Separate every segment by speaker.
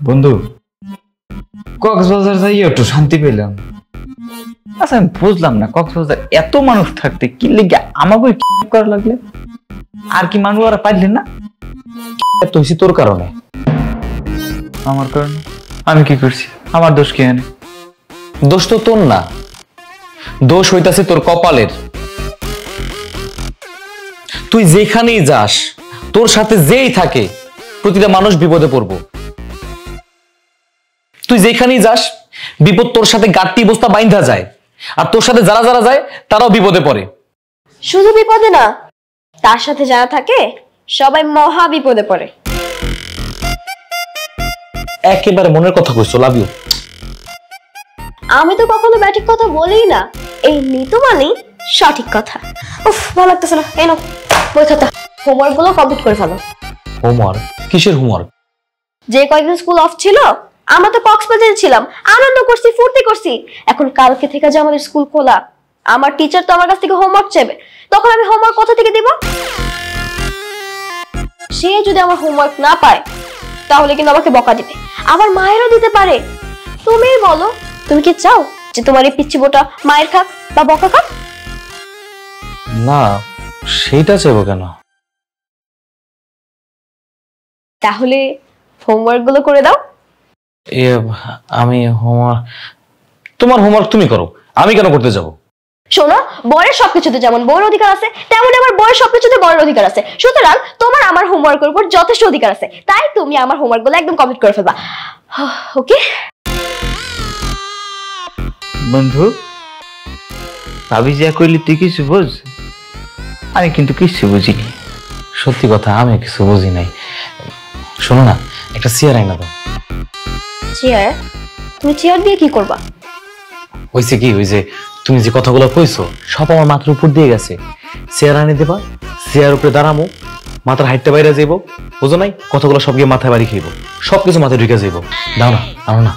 Speaker 1: বন্ধু, কক্সবাজার যাই একটু শান্তি পেলাম। আচ্ছা, আমি বুঝলাম না কক্সবাজার এত মানুষ থাকতে কি লেগে আমাকে করা লাগলে? আর কি মানুষ আর পাইলেন না? এত হয়েছি তোর কারণে। আমার কারণে? আমি কি করছি? আমার দোষ কি? এনে
Speaker 2: দোষ তো তোর না, দোষ হইতাছে তোর কপালের। তুই যেখানেই যাস, তোর সাথে যেই থাকে, প্রতিটা মানুষ বিপদে পড়বো। তুই যেখানেই যাস, বিপদ তোর সাথে গাঁটটি বস্তা বাইন্ধা যায়, আর তোর সাথে যারা যারা যায় তারাও বিপদে পড়ে।
Speaker 3: শুধু বিপদে না, তার সাথে যারা থাকে সবাই মহা বিপদে পড়ে।
Speaker 2: একেবারে মনের কথা কইছো, লাভ ইউ।
Speaker 3: আমি তো কখনো ব্যাঠিক কথা বলিই না, এই নিতু মানেই সঠিক কথা। উফ, ভালো লাগতেছে না। এই নাও বই খাতা, হোমওয়ার্ক গুলো কমপ্লিট করে ফেলো।
Speaker 2: হোমওয়ার্ক? কিসের হোমওয়ার্ক?
Speaker 3: যে কয়েকদিন স্কুল অফ ছিল, আমরা তো কক্সবাজারে ছিলাম, আনন্দ করছি, ফুর্তি করছি। এখন কালকে থেকে যে আমাদের স্কুল খোলা, আমার টিচার তো আমার কাছ থেকে হোমওয়ার্ক চাইবে, তখন আমি হোমওয়ার্ক কোথা থেকে দিব? সে যদি আমার হোমওয়ার্ক না পায় তাহলে কিন্তু আমাকে বকা দিবে, আবার মায়েরও দিতে পারে। তুমি বলো, তুমি কি চাও যে তোমার এই পিচ্চি বোটা মায়ের খাক বা বকা খাক?
Speaker 2: না, সেইটা চাইবো কেন?
Speaker 3: তাহলে হোমওয়ার্ক গুলো করে দাও।
Speaker 2: আমি হোমওয়ার্ক? তোমার হোমওয়ার্ক তুমি করো, আমি কেন করতে যাব?
Speaker 3: শোনো, বরের সবকিছুতে যেমন বউর অধিকার আছে, তেমন আমার বরের সবকিছুতে বরের অধিকার আছে। সুতরাং তোমার আমার হোমওয়ার্কের উপর যথেষ্ট অধিকার আছে, তাই তুমি আমার হোমওয়ার্ক গুলো একদম কমপ্লিট করে ফেলবা। ওকে
Speaker 1: বন্ধু, ভাবি যা কইলি তুই কিছু বুঝ? আমি কিন্তু কিছু বুঝিনি।
Speaker 2: সত্যি কথা, আমি কিছু বুঝি নাই। শোনো না, একটা চেয়ার আইনা দাও।
Speaker 3: চেয়ার? তুমি চেয়ার দিয়ে কি করবা?
Speaker 2: হয়েছে কি, ওই যে তুমি যে কথাগুলো কইছো সব আমার মাথার উপর দিয়ে গেছে। চেয়ার আনি দেবা, চেয়ার উপরে দাঁড়ামো, মাথার হাইটটা বাইরে যাইব, বুঝো নাই? কথাগুলো সব গিয়ে মাথায় বাড়ি খাইব, সবকিছু মাথায় ঢুকে যাইব। দাও না, আনো না।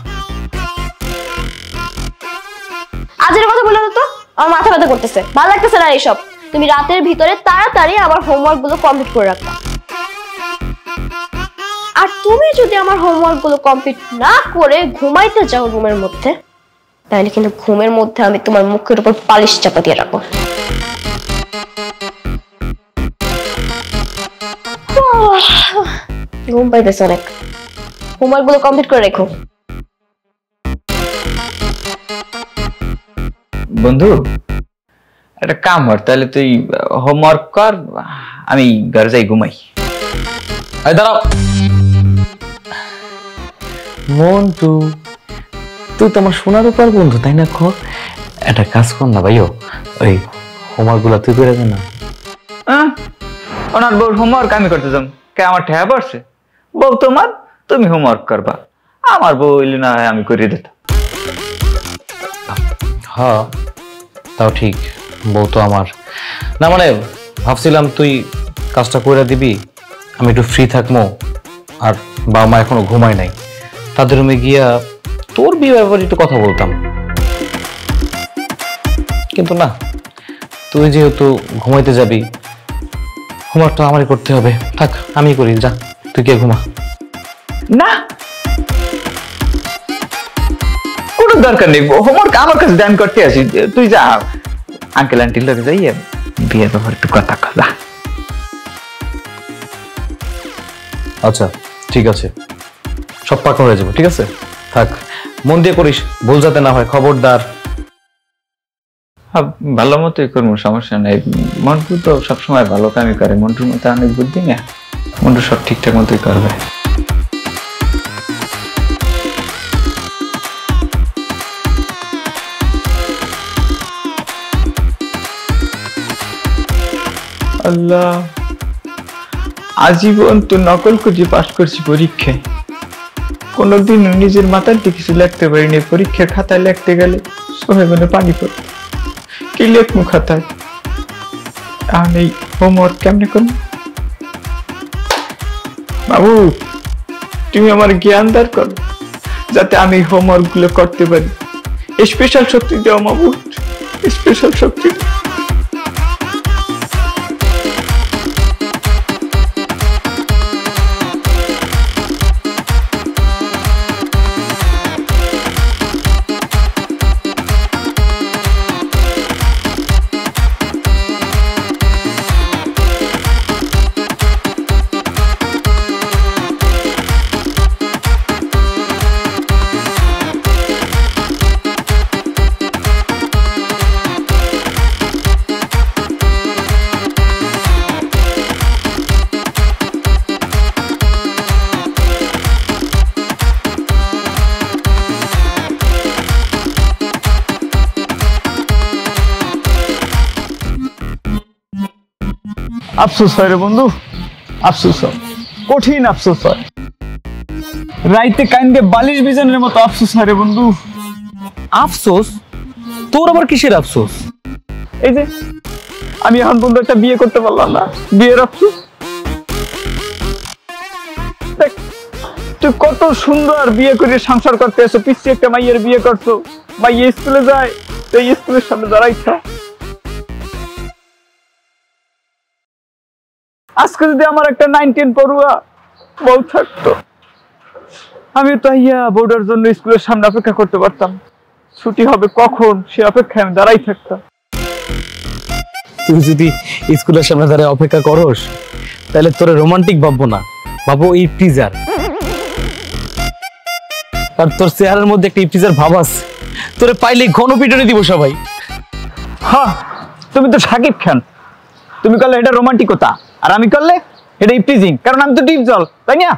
Speaker 3: আজের কথা বলে তো, আমার মাথা ব্যথা করতেছে, ভালো লাগতেছে না এইসব। তুমি রাতের ভিতরে তাড়াতাড়ি আমার হোমওয়ার্ক গুলো কমপ্লিট করে রাখবা। আর তুমি যদি আমার হোমওয়ার্ক গুলো কমপ্লিট না করে ঘুমাইতে যাও রুমের মধ্যে, তাহলে কিন্তু ঘুমের মধ্যে আমি তোমার মুখের উপর পালিশ চাপা দিয়ে রাখবো। ঘুম পাইতেছে অনেক, হোমওয়ার্ক গুলো কমপ্লিট করে রেখো।
Speaker 1: বন্ধু, একটা কাম কর, তাহলে তুই হোমওয়ার্ক কর, আমি ঘরে যাই ঘুমাই।
Speaker 2: এই দাঁড়াও মন্টু, তুই তো আমার সোনার উপর বন্ধু, তাই না? একটা কাজ কর না ভাইও, ওই হোমওয়ার্ক গুলা তুই করে দে না।
Speaker 1: ওনার বউর হোমওয়ার্ক আমি করতে যাম কে? আমার ঠেয়া পড়ছে? বউ তোমার, তুমি হোমওয়ার্ক করবা, আমার বউ হইলে না হয় আমি করিয়ে দিতাম।
Speaker 2: হ্যাঁ, তাও ঠিক, বউ তো আমার না। মানে ভাবছিলাম তুই কাজটা করে দিবি, আমি একটু ফ্রি থাকবো, আর বাবা মা এখনো ঘুমায় নাই, তাদের রুমে গিয়া তোর বিয়ে ব্যাপারে একটু কথা বলতাম। কিন্তু না, তুই যেহেতু ঘুমাইতে যাবি, হোমওয়ার্কটা আমারই করতে হবে। থাক, আমি করি, যা তুই গিয়ে ঘুমা।
Speaker 1: না, কোনো দরকার নেই, হোমওয়ার্ক আমার কাছে দান করতে আসি। তুই যা, আঙ্কেল আন্টির লোক যাই বিয়ের ব্যাপারে একটু কথা কথা।
Speaker 2: আচ্ছা ঠিক আছে, সব পাকা হয়ে যাবে, ঠিক আছে? থাক, মন দিয়ে করিস, ভুল যাতে না হয়, খবরদার।
Speaker 1: ভালো মতোই করবো, সমস্যা নেই। মন্টু তো সবসময় ভালো কামই করে, মন্টুর মতো অনেক বুদ্ধি না, মন্টু সব ঠিকঠাক মতোই করবে। আল্লাহ, আজীবন তো নকল খুঁজে পাস করছি পরীক্ষায়, কোনোদিন নিজের মাথার দিয়ে কিছু লিখতে পারিনি। পরীক্ষার খাতায় লিখতে গেলে সবাই মনে পানি পড়ে, কি লেখমু খাতায়? আমি এই হোমওয়ার্ক কেমনে করব? বাবু, তুমি আমার জ্ঞান দার করো, যাতে আমি হোমওয়ার্ক গুলো করতে পারি। স্পেশাল শক্তি দাও বাবু, স্পেশাল শক্তি। আফসোস হয় রে বন্ধু, আফসোস হয়, কঠিন আফসোস হয়। রাইতে কাইন্দে বালিশ বিছানের মতো আফসোস হয় রে বন্ধু।
Speaker 2: আফসোস? তোর আবার কিসের আফসোস?
Speaker 1: এই যে আমি এখন বন্ধু একটা বিয়ে করতে পারলাম না, বিয়ের আফসোস। দেখ, তুই কত সুন্দর বিয়ে করে সংসার করতে এসো, পিছিয়ে একটা মাইয়ের বিয়ে করছো, মাইয়ে স্কুলে যায়, এই স্কুলের সামনে দাঁড়াইছো। আজকে যদি আমার একটা 9-10 পড়ুয়া বউ থাকতো, আমি তো ইয়া বউটার জন্য স্কুলের সামনে অপেক্ষা করতে পারতাম, ছুটি হবে কখন সে অপেক্ষায় আমি দাঁড়াই থাকতাম।
Speaker 2: তুই যদি স্কুলের সামনে দাঁড়িয়ে অপেক্ষা করস তাহলে তোরে রোমান্টিক ভাববো না, ভাবো এই টিজার। আর তোর চেহারার মধ্যে একটা ইপটিজার ভাব আছে, তোরে পাইলে ঘন পিটনে দিব সবাই।
Speaker 1: হ্যাঁ, তুমি তো শাকিব খান, তুমি করলে এটা রোমান্টিকতা, আর আমি করলে এটা ইপটিজিং, কারণ আমি তো ডিপ জল, তাই না?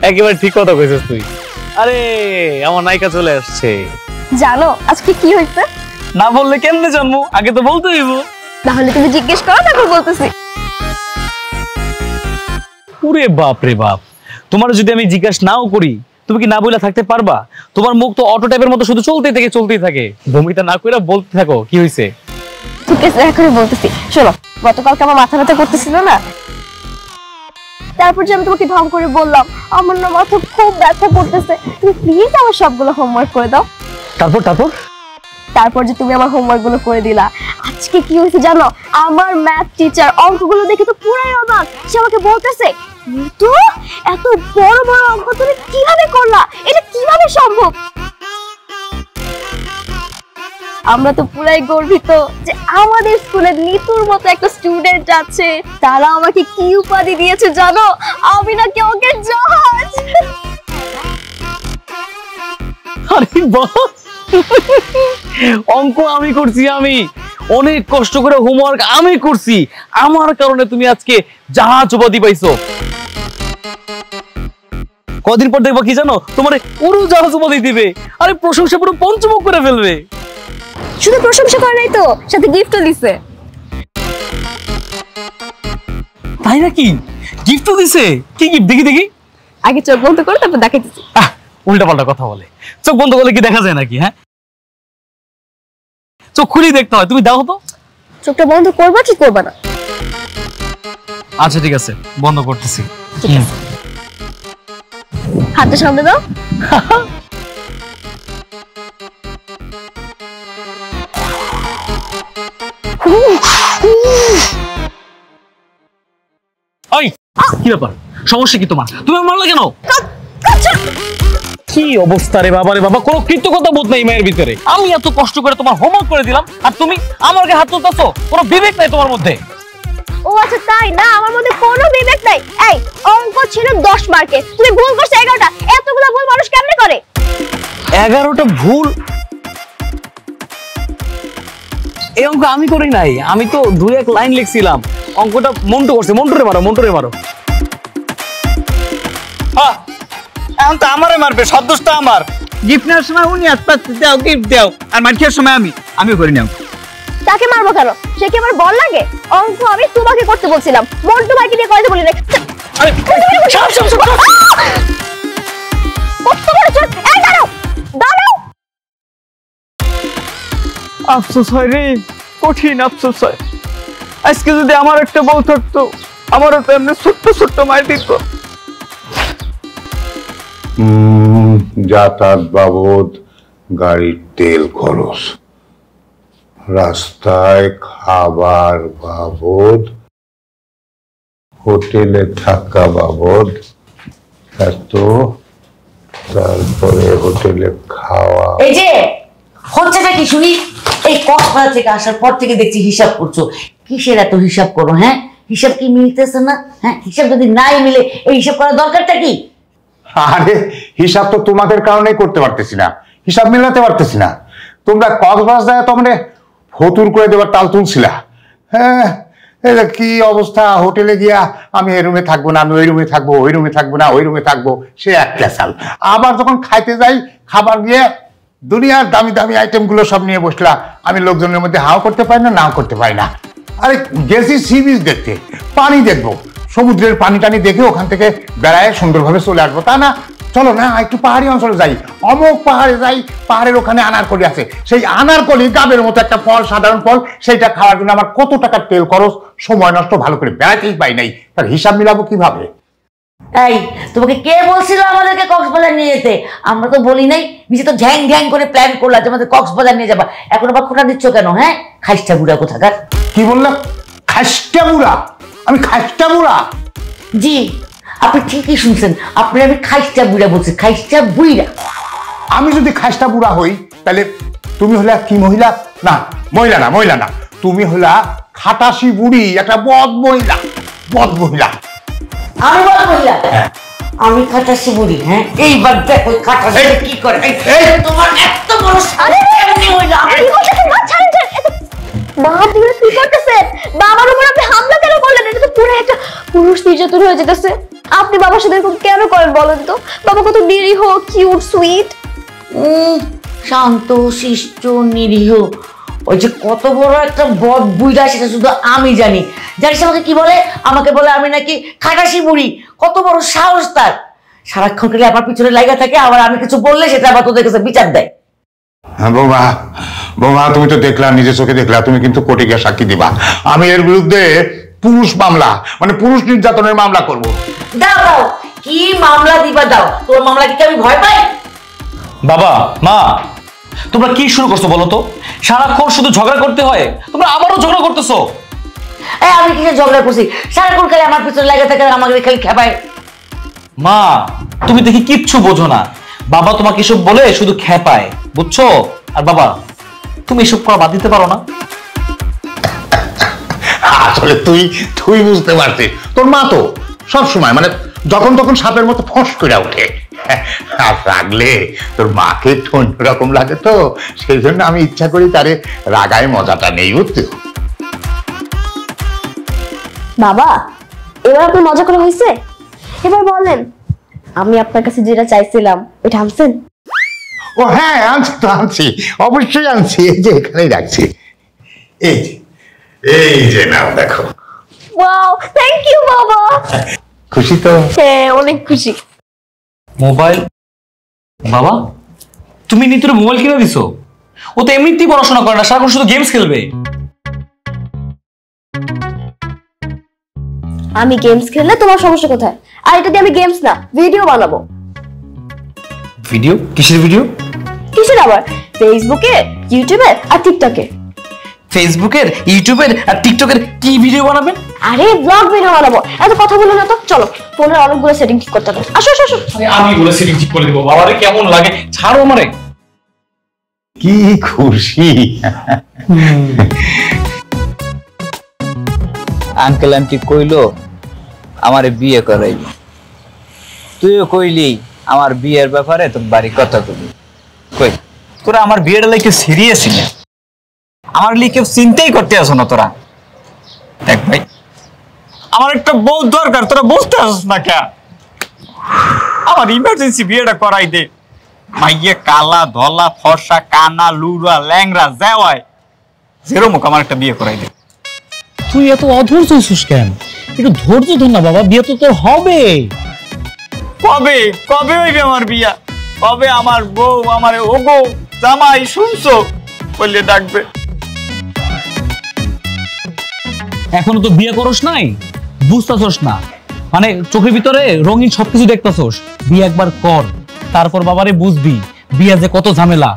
Speaker 2: একেবারে ঠিক কথা কইছিস তুই। আরে আমার নায়িকা চলে আসছে।
Speaker 3: জানো আজকে কি হয়েছে?
Speaker 1: না বললে কেমনে জন্ম, আগে তো বলতে হইব।
Speaker 3: তাহলে তুমি জিজ্ঞেস করো, তারপর বলতেছি।
Speaker 2: ওরে বাপ রে বাপ, তোমার যদি আমি জিজ্ঞাসা নাও করি তুমি কি না বইলা থাকতে পারবা? তোমার মুখ তো অটো টাইপের মতো শুধু চলতেই থাকে, ভূমিকা না কইরা বলতে থাকো কি হইছে।
Speaker 3: ঠিক আছে, এখন বলতেছি। শোনো, গতকালকে আমার মাথা ব্যথা করতেছিল না, তারপর যে আমি তোমাকে ঢং করে বললাম আমার না মাথা খুব ব্যথা করতেছে, তুমি প্লিজ আমার সবগুলো হোমওয়ার্ক করে দাও।
Speaker 2: তারপর তারপর
Speaker 3: তারপর যে তুমি আমার হোমওয়ার্ক গুলো করে দিলা, আজকে কি হয়েছে জানো? আমার ম্যাথ টিচার অঙ্কগুলো দেখে তো পুরাই অবাক। সে আমাকে বলতেছে, তো এত বড় বড় অঙ্ক তুমি কিভাবে করলা, এটা কিভাবে সম্ভব? আমরা তো পুরাই গর্বিত যে আমাদের স্কুলে নিতুর মতো একটা স্টুডেন্ট আছে। তারা আমাকে কি উপাধি দিয়েছে জানো? আমি নাকি ওকে জাহাজ।
Speaker 2: আরে বাহ, অঙ্ক আমি করছি, আমি অনেক কষ্ট করে হোমওয়ার্ক আমি করছি, আমার কারণে তুমি আজকে জাহাজ উপাধি পাইছো। কদিন পর দেখবা কি জানো, তোমার পুরো জাহাজ উপাধি দিবে। আরে প্রশংসা পুরো পঞ্চমুখ করে ফেলবে।
Speaker 3: শুধু প্রশংসা করে নাই তো, সাথে গিফটও দিছে।
Speaker 2: তাই নাকি? গিফটও দিছে? কি গিফট দেখি দেখি।
Speaker 3: আগে চোখ বন্ধ করে তারপর দেখাইতেছি।
Speaker 2: উল্টা পাল্টা কথা বলে, চোখ বন্ধ করলে কি দেখা যায় নাকি? হ্যাঁ, চোখ খুলেই দেখতে হয়। তুমি দাও তো।
Speaker 3: চোখটা বন্ধ করবা কি করবা না?
Speaker 2: আচ্ছা ঠিক আছে, বন্ধ করতেছি।
Speaker 3: ঠিক আছে, হাতটা সামনে দাও।
Speaker 2: ওই কি ব্যাপার, সমস্যা কি তোমার? তুমি মারলা কেন? কি অবস্থা রে বাবা রে বাবা, কোনো কৃতজ্ঞতা বোধ নাই মায়ের ভিতরে। আমি এত কষ্ট করে তোমার হোমওয়ার্ক করে দিলাম আর তুমি আমার গায়ে হাত তুলতেছো? কোনো বিবেক নাই তোমার মধ্যে।
Speaker 3: ও আচ্ছা তাই না, আমার মধ্যে কোনো বিবেক নাই। এই অঙ্ক ছিল 10 মার্কে, তুমি ভুল করছো 11টা। এতগুলো ভুল মানুষ কেমনে করে?
Speaker 2: 11টা ভুল? এই অঙ্ক আমি করি নাই, আমি তো 2-1 লাইন লিখছিলাম। অঙ্কটা মন্টু করছে। মন্টুরে মারো, মন্টুরে মারো।
Speaker 1: হ্যাঁ, এখন তো আমারে মারবে, সব দোষটা আমার। গিফট নেওয়ার সময় উনি আসতে দাও, গিফট দাও, আর মার খাওয়ার সময় আমিও করে নাও।
Speaker 3: তাকে মারবো কেন? সে কি আমার বল লাগে? অঙ্ক আমি তোমাকে করতে বলছিলাম, মন্টু ভাইকে দিয়ে করাতে বলি না।
Speaker 2: আরে সব সব সব
Speaker 3: কত বড় চোর! এই দাঁড়াও, দাঁড়াও।
Speaker 1: আফসোস হয় রে, কঠিন আফসোস হয়। আজকে যদি আমার একটা বউ থাকতো, আমারও তো এমনি ছোট্ট ছোট্ট মায়ের দিত।
Speaker 4: যাতায়াত বাবদ, গাড়ির তেল খরচ, রাস্তায় খাবার বাবদ, হোটেলে থাকা বাবদ এত, তারপরে হোটেলে খাওয়া।
Speaker 5: এই যে হচ্ছেটা কি শুনি, এই কক্সবাজার থেকে আসার পর থেকে দেখছি হিসাব করছো। কিসের এত হিসাব করো? হ্যাঁ, হিসাব কি মিলতেছে না? হ্যাঁ, হিসাব যদি নাই মিলে এই হিসাব করার দরকারটা কি?
Speaker 4: আরে হিসাব তো তোমাদের কারণেই করতে পারতেছি না, হিসাব মেলাতে পারতেছি না। তোমরা কক্সবাজার তোমরা ফতুর করে দেবার তাল তুলছিলা। হ্যাঁ, এটা কি অবস্থা, হোটেলে গিয়া আমি এই রুমে থাকবো না, আমি ওই রুমে থাকবো, ওই রুমে থাকবো না, ওই রুমে থাকবো, সে এক ক্যাসাল। আবার যখন খাইতে যাই, খাবার গিয়ে দুনিয়ার দামি দামি আইটেম গুলো সব নিয়ে বসলা, আমি লোকজনের মধ্যে হাও করতে পারি না, নাও করতে পারি না। আরে গেছি সি বিচ দেখতে, পানি দেখবো, সমুদ্রের পানি টানি দেখে ওখান থেকে বেড়ায় সুন্দরভাবে চলে আসবো। তা না, চলো না একটু পাহাড়ি অঞ্চলে যাই, অমুক পাহাড়ে যাই, পাহাড়ের ওখানে আনারকলি আছে, সেই আনারকলি গাবের মতো একটা ফল, সাধারণ ফল, সেইটা খাওয়ার জন্য আমার কত টাকা তেল খরচ, সময় নষ্ট, ভালো করে বেড়াতেই পাই নাই, তার হিসাব মিলাবো কিভাবে?
Speaker 5: এই তোমাকে কে বলছিল আমাদেরকে কক্সবাজার নিয়ে যেতে? আমরা তো বলি নাই, নিজে তো ঝ্যাং ঝ্যাং করে প্ল্যান করলাম যে আমাদের কক্সবাজার নিয়ে যাবা, এখন আবার খোটা দিচ্ছ কেন? হ্যাঁ, খাইস্টা বুড়া কোথাকার।
Speaker 4: কি বললাম? খাইস্টা বুড়া? আমি খাইস্টা বুড়া?
Speaker 5: জি, আপনি ঠিকই শুনছেন, আপনি আমি খাইস্টা বুড়া বলছি, খাইস্টা বুড়া।
Speaker 4: আমি যদি খাইস্টা বুড়া হই তাহলে তুমি হলে কি মহিলা? না, মহিলা না, তুমি হলা খাটাসি বুড়ি, একটা বদ মহিলা, বদ মহিলা।
Speaker 5: আমি বল মহিলা? আমি খাটাসি বুড়ি? হ্যাঁ, এইবার দেখো খাটাসি কি করে। তোমার এত বড় সামনে হইলো,
Speaker 3: কি করতেছেন? মা ছাড়েন ছাড়েন। মা আপনি কি করতেছেন? বাবার উপর আপনি হামলা কেন করলেন? এটা তো পুরো একটা পুরুষ নির্যাতন হয়ে যেতেছে। আপনি বাবার সাথে এরকম কেন করেন বলেন তো? বাবা কত নিরীহ, কিউট, সুইট।
Speaker 5: শান্ত, শিষ্ট, নিরীহ। ওই যে কত বড় একটা বদ বুইড়া, সেটা শুধু আমি জানি। জানিস আমাকে কি বলে? আমাকে বলে আমি নাকি খাটাসি বুড়ি। কত বড় সাহস তার! সারাক্ষণ খেলে আমার পিছনে লাগা থাকে, আবার আমি কিছু বললে সেটা আবার তোদের কাছে বিচার দেয়।
Speaker 4: হ্যাঁ বৌমা, তুমি তো দেখলা, নিজের চোখে দেখলা, তুমি কিন্তু কোর্টে গিয়ে সাক্ষী দিবা। আমি এর বিরুদ্ধে পুরুষ মামলা, মানে পুরুষ নির্যাতনের মামলা করব।
Speaker 5: দাও, কি মামলা দিবা দাও। তোর মামলা কি আমি ভয় পাই?
Speaker 2: বাবা, মা, তোমরা কি শুরু করছো বলো তো? সারাক্ষণ শুধু ঝগড়া করতে হয়, তোমরা আবারও ঝগড়া করতেছো।
Speaker 5: আমি কিসে ঝগড়া করছি? সারাক্ষণ খালি আমার পিছনে লাগা থাকে, আমাকে খালি খেপায়।
Speaker 2: মা, তুমি দেখি কিচ্ছু বোঝো না। বাবা তোমাকে এসব বলে শুধু খেপায়, বুঝছো? আর বাবা, তুমি এসব করা বাদ দিতে পারো না?
Speaker 4: আসলে তুই বুঝতে পারছিস, তোর মা তো সবসময় মানে যখন তখন সাপের মতো ফস করে ওঠে। আর রাগলে তোর মাকে একটু অন্যরকম লাগে, তো সেই জন্য আমি ইচ্ছা করি তারে রাগায় মজাটা নেই, বুঝতে?
Speaker 3: বাবা, এবার আপনার মজা করে হয়েছে? এবার বলেন, আমি আপনার কাছে যেটা চাইছিলাম ওইটা আনছেন?
Speaker 4: ও হ্যাঁ, আনছি, অবশ্যই আনছি। এই যে এখানেই রাখছি, এই যে নাও, দেখো।
Speaker 3: ওয়াও, থ্যাংক ইউ বাবা।
Speaker 4: খুশি তো?
Speaker 3: হ্যাঁ, অনেক খুশি।
Speaker 2: মোবাইল? বাবা, তুমি নিতুর মোবাইল কিনে দিছো? ও তো এমনিতেই পড়াশোনা করে না, সারাক্ষণ শুধু গেমস খেলবে।
Speaker 3: আমি গেমস খেললে তোমার সমস্যা কোথায়? আর এটা দিয়ে আমি গেমস না, ভিডিও বানাবো।
Speaker 2: ভিডিও? কিসের ভিডিও?
Speaker 3: কিসের আবার? ফেসবুকে, ইউটিউবে আর টিকটকে।
Speaker 2: ফেসবুকের, ইউটিউবের আর টিকটকের কি ভিডিও বানাবেন?
Speaker 3: আরে ব্লগ ভিডিও বানাবো। এত কথা বলো না তো, চলো ফোনের অনেকগুলো সেটিং ঠিক করতে হবে। আসো আসো আসো।
Speaker 2: আমি বলে সেটিং ঠিক করে দেব। বাবারে কেমন লাগে? ছাড়ো আমারে।
Speaker 4: কি খুশি!
Speaker 1: আঙ্কেল আন্টি কইলো আমারে বিয়ে করাইবি, তুইও কইলি আমার বিয়ের ব্যাপারে তোর বাড়ি কথা কইবি। কই তোরা আমার বিয়েটা লাইকে সিরিয়াস না, আমার লিখে চিন্তাই করতে আসো না তোরা। দেখ ভাই, আমার একটা বউ দরকার, তোরা বুঝতে আসছ না কে? আমার ইমার্জেন্সি বিয়েটা করাই দে। মাইয়ে কালা, ধলা, ফর্সা, কানা, লুরা, ল্যাংরা, জেওয়াই যেরমুক আমার একটা বিয়ে করাই দে।
Speaker 2: তুই এত অধৈর্য হইছিস কেন? একটু ধৈর্য ধর না বাবা, বিয়ে তো তোর হবে।
Speaker 1: কবে কবে হইবে আমার বিয়া? কবে আমার বউ আমার ওগো জামাই শুনছো বললে ডাকবে?
Speaker 2: এখনো তো বিয়ে করস নাই, বুঝতেছস না। মানে চোখের ভিতরে রঙিন সবকিছু দেখতেছস। বিয়ে একবার কর, তারপর বাবারে বুঝবি বিয়ে যে কত ঝামেলা।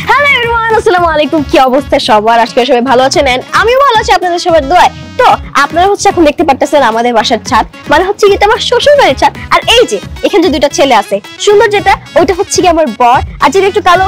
Speaker 3: হ্যালো এভরিওয়ান, আসসালামু আলাইকুম। কি অবস্থা সবার? আজকে সবাই ভালো আছেন? আমিও ভালো আছি আপনাদের সবার দোয়ায়। তো আপনারা হচ্ছে এখন দেখতে পারতেছেন আমাদের বাসার ছাদ, মানে হচ্ছে কি এটা আমার শ্বশুর বাড়ির ছাদ। আর এই যে এখানে যে দুইটা ছেলে আছে, সুন্দর যেটা ওইটা হচ্ছে কি আমার বর, আর যেটা একটু কালো,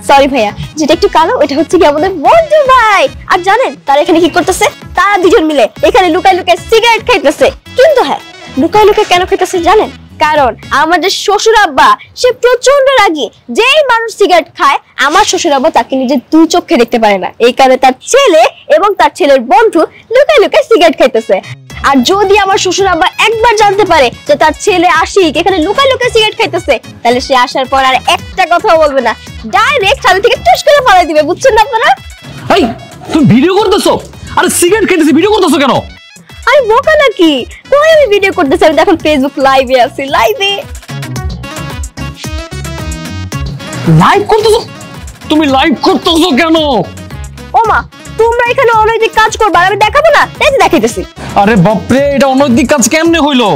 Speaker 3: সরি ভাইয়া, যেটা একটু কালো ওইটা হচ্ছে কি আমাদের বন্ধু ভাই। আর জানেন তারা এখানে কি করতেছে? তারা দুজন মিলে এখানে লুকায় লুকায় সিগারেট খাইতেছে। কিন্তু হ্যাঁ, লুকায় লুকায় কেন খাইতেছে জানেন? কারণ আমাদের শ্বশুর আব্বা সে প্রচন্ড রাগী। যেই মানুষ সিগারেট খায় আমার শ্বশুর আব্বা তাকে নিজের দুই চোখে দেখতে পারে না, এই কারণে তার ছেলে এবং তার ছেলের বন্ধু লুকায় লুকায় সিগারেট খাইতেছে। আর যদি আমার শ্বশুর আব্বা একবার জানতে পারে যে তার ছেলে আশিক এখানে লুকায় লুকায় সিগারেট খাইতেছে, তাহলে সে আসার পর আর একটা কথা বলবে না, ডাইরেক্ট ছাদ থেকে টুস করে পালাই দিবে। বুঝছেন না আপনারা?
Speaker 2: এই তুমি ভিডিও করতেছো? আরে সিগারেট খেতেছি, ভিডিও করতেছো কেন?
Speaker 3: আরে বোকা নাকি, কই আমি ভিডিও করতেছি, আমি এখন ফেসবুক লাইভে আছি। লাইভ
Speaker 2: করতেছো? তুমি লাইভ করতেছো কেন?
Speaker 3: ওমা, তোমরা এখানে অনৈতিক কাজ করবা আর আমি দেখাবো না? এই যে দেখাইতেছি।
Speaker 2: আরে বাপরে, এটা অনৈতিক কাজ কেমনে হইলো?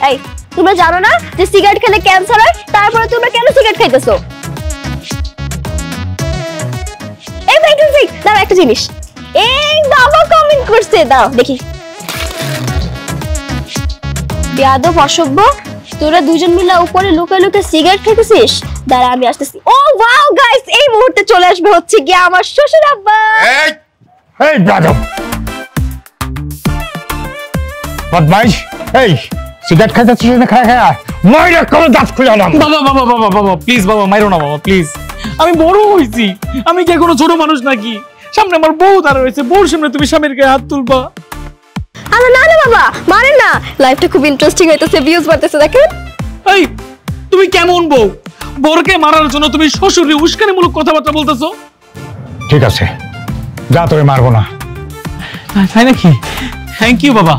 Speaker 3: এই তোমরা জানো না যে সিগারেট খেলে ক্যান্সার হয়? তারপরে তোমরা কেন সিগারেট খাইতেছো? এই ভাই তুমি দাও একটা জিনিস। এই বাবা কমেন্ট করছে, দাও দেখি। বেয়াদব অসভ্য, তোরা দুজন মিলে উপরে লুকায় লুকায় সিগারেট খাইতেছিস। দাঁড়া আমি আসতেছি। ও ওয়াও গাইস, এই মুহূর্তে চলে আসবে হচ্ছে কি আমার শ্বশুর আব্বা।
Speaker 4: এই এই ব্রাদার বদমাইশ, এই সিগারেট খাইতেছিস না? খায় মাইরা করে দাঁত খুলে আলাম।
Speaker 2: বাবা বাবা বাবা বাবা প্লিজ, বাবা মাইরো না বাবা প্লিজ। আমি বড় হইছি, আমি কি কোনো ছোট মানুষ নাকি? সামনে আমার বউ দাঁড়া রয়েছে, বউর সামনে তুমি স্বামীর গায়ে হাত তুলবা?
Speaker 3: আরে না না বাবা, মারেন না, লাইফটা খুব ইন্টারেস্টিং হইতেছে, ভিউজ বাড়তেছে দেখেন।
Speaker 2: এই তুমি কেমন বউ? বউকে মারার জন্য তুমি শ্বশুরে উস্কানিমূলক কথাবার্তা বলতেছো?
Speaker 4: ঠিক আছে, যা, তোরে মারবো না।
Speaker 2: তাই নাকি? থ্যাংক ইউ বাবা,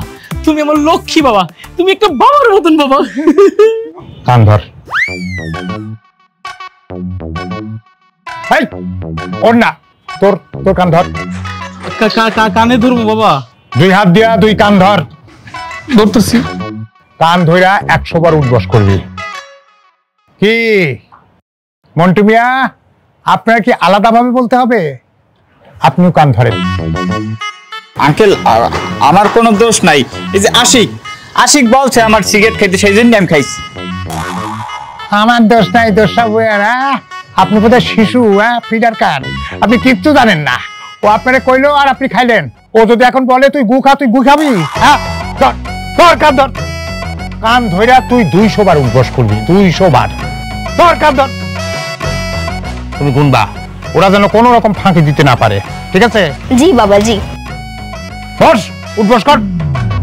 Speaker 2: তুমি আমার লক্ষ্মী বাবা, তুমি একটা বাবার মতন বাবা।
Speaker 4: কান ধর। এই ওর না, তোর তোর কান ধর।
Speaker 2: কানে ধরবো বাবা?
Speaker 4: দুই হাত দিয়া দুই কান ধর।
Speaker 2: ধরতেছি।
Speaker 4: কান ধইরা 100 বার উঠবস করবি। কি মন্টু মিয়া, আপনার কি আলাদাভাবে বলতে হবে? আপনিও কান ধরেন।
Speaker 1: আঙ্কেল আমার কোনো দোষ নাই, এই যে আশিক বলছে আমার সিগারেট খাইতে, সেই জন্য আমি খাইছি।
Speaker 4: আমার দোষ নাই, দোষ সব ওরা। আপনি বোধহয় শিশু, ফিডার কান, আপনি কিচ্ছু জানেন না। ও আপনারে কইলো আর আপনি খাইলেন। ও যদি এখন বলে তুই গু খা, তুই গু খাবি? ধর ধর কান ধর। কান ধইরা তুই 200 বার উঠবস করবি, 200 বার। ধর কান ধর। তুমি গুনবা, ওরা যেন কোনো রকম ফাঁকি দিতে না পারে, ঠিক আছে?
Speaker 3: জি বাবা জি।
Speaker 4: বস, উঠবস কর,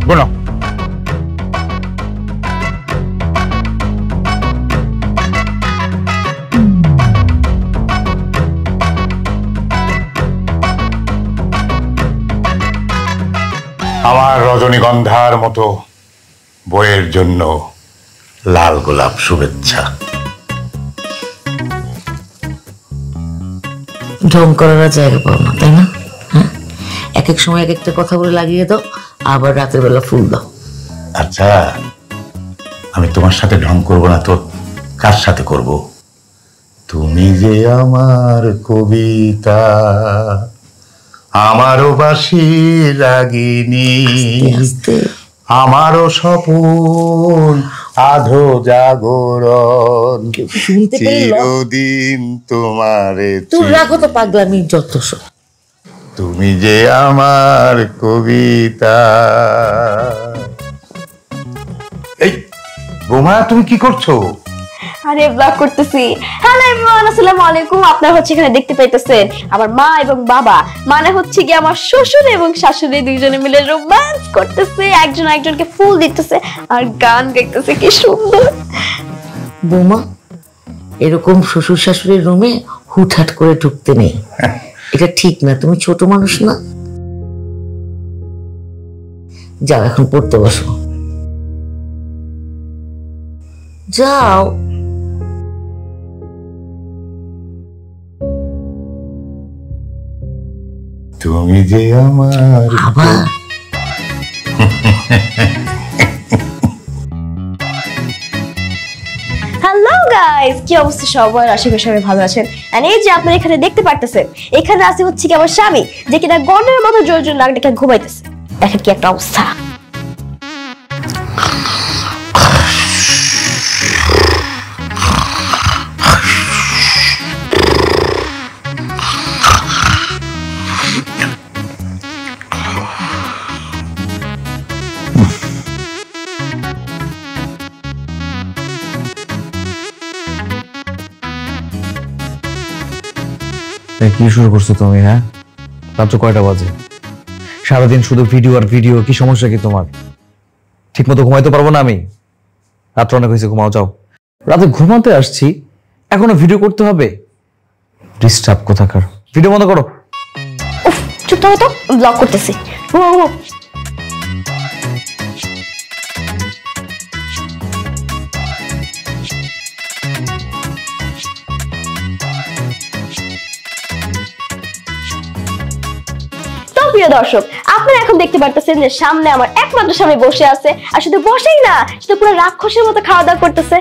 Speaker 4: গুনো। আমার রজনীগন্ধার মতো বইয়ের জন্য লাল গোলাপ শুভেচ্ছা।
Speaker 5: ঢং করার জায়গা পাও না, তাই না? হ্যাঁ, এক এক সময় এক একটা কথা বলে লাগিয়ে দাও, আবার রাতের বেলা ফুল দাও।
Speaker 4: আচ্ছা, আমি তোমার সাথে ঢং করবো না তো কার সাথে করব? তুমি যে আমার কবিতা, আমারও বাসি লাগিনি, আমারও স্বপন আধো জাগরণ,
Speaker 5: শুনতে পেলে
Speaker 4: চিরদিন তোমারে।
Speaker 5: তুই রাখো তো পাগলামি যত সব।
Speaker 4: তুমি যে আমার কবিতা। এই বোমা, তুমি কি করছো?
Speaker 3: আরে ব্লগ করতেছি। হ্যালো এভরিওয়ান, আসসালামু আলাইকুম। আপনারা হচ্ছে এখানে দেখতে পাইতেছেন আমার মা এবং বাবা, মানে হচ্ছে কি আমার শ্বশুর এবং শাশুড়ি দুইজনে মিলে রোম্যান্স করতেছে, একজন একজনকে ফুল দিতেছে আর গান গাইতেছে, কি সুন্দর।
Speaker 5: বৌমা, এরকম শ্বশুর শাশুড়ির রুমে হুটহাট করে ঢুকতে নেই, এটা ঠিক না। তুমি ছোট মানুষ না, যাও এখন পড়তে বসো, যাও।
Speaker 4: তুমি যে আমার
Speaker 5: আবার
Speaker 3: হ্যালো গাইস, কি অবস্থা সবার? আশা করি সবাই ভালো আছেন। আর এই যে আপনারা এখানে দেখতে পারতেছেন, এখানে আছে হচ্ছে কি আমার স্বামী, যে কিনা গনের মতো জোর জোর নাক ডেকে ঘুমাইতেছে। দেখেন কি একটা অবস্থা।
Speaker 2: কি শুরু করছো তুমি? হ্যাঁ, রাত্র কয়টা বাজে? সারাদিন শুধু ভিডিও আর ভিডিও, কি সমস্যা কি তোমার? ঠিক মতো ঘুমাইতে পারবো না আমি? রাত্র অনেক হয়েছে, ঘুমাও যাও। রাতে ঘুমাতে আসছি, এখনো ভিডিও করতে হবে? ডিস্টার্ব কোথাকার। ভিডিও বন্ধ করো।
Speaker 3: চুপ থাকো তো, ব্লক করতেছি। ও প্রিয় দর্শক, আপনারা এখন দেখতে পারতেছেন যে সামনে আমার একমাত্র স্বামী বসে আছে, আর শুধু বসেই না, শুধু পুরো রাক্ষসের মতো খাওয়া দাওয়া করতেছে।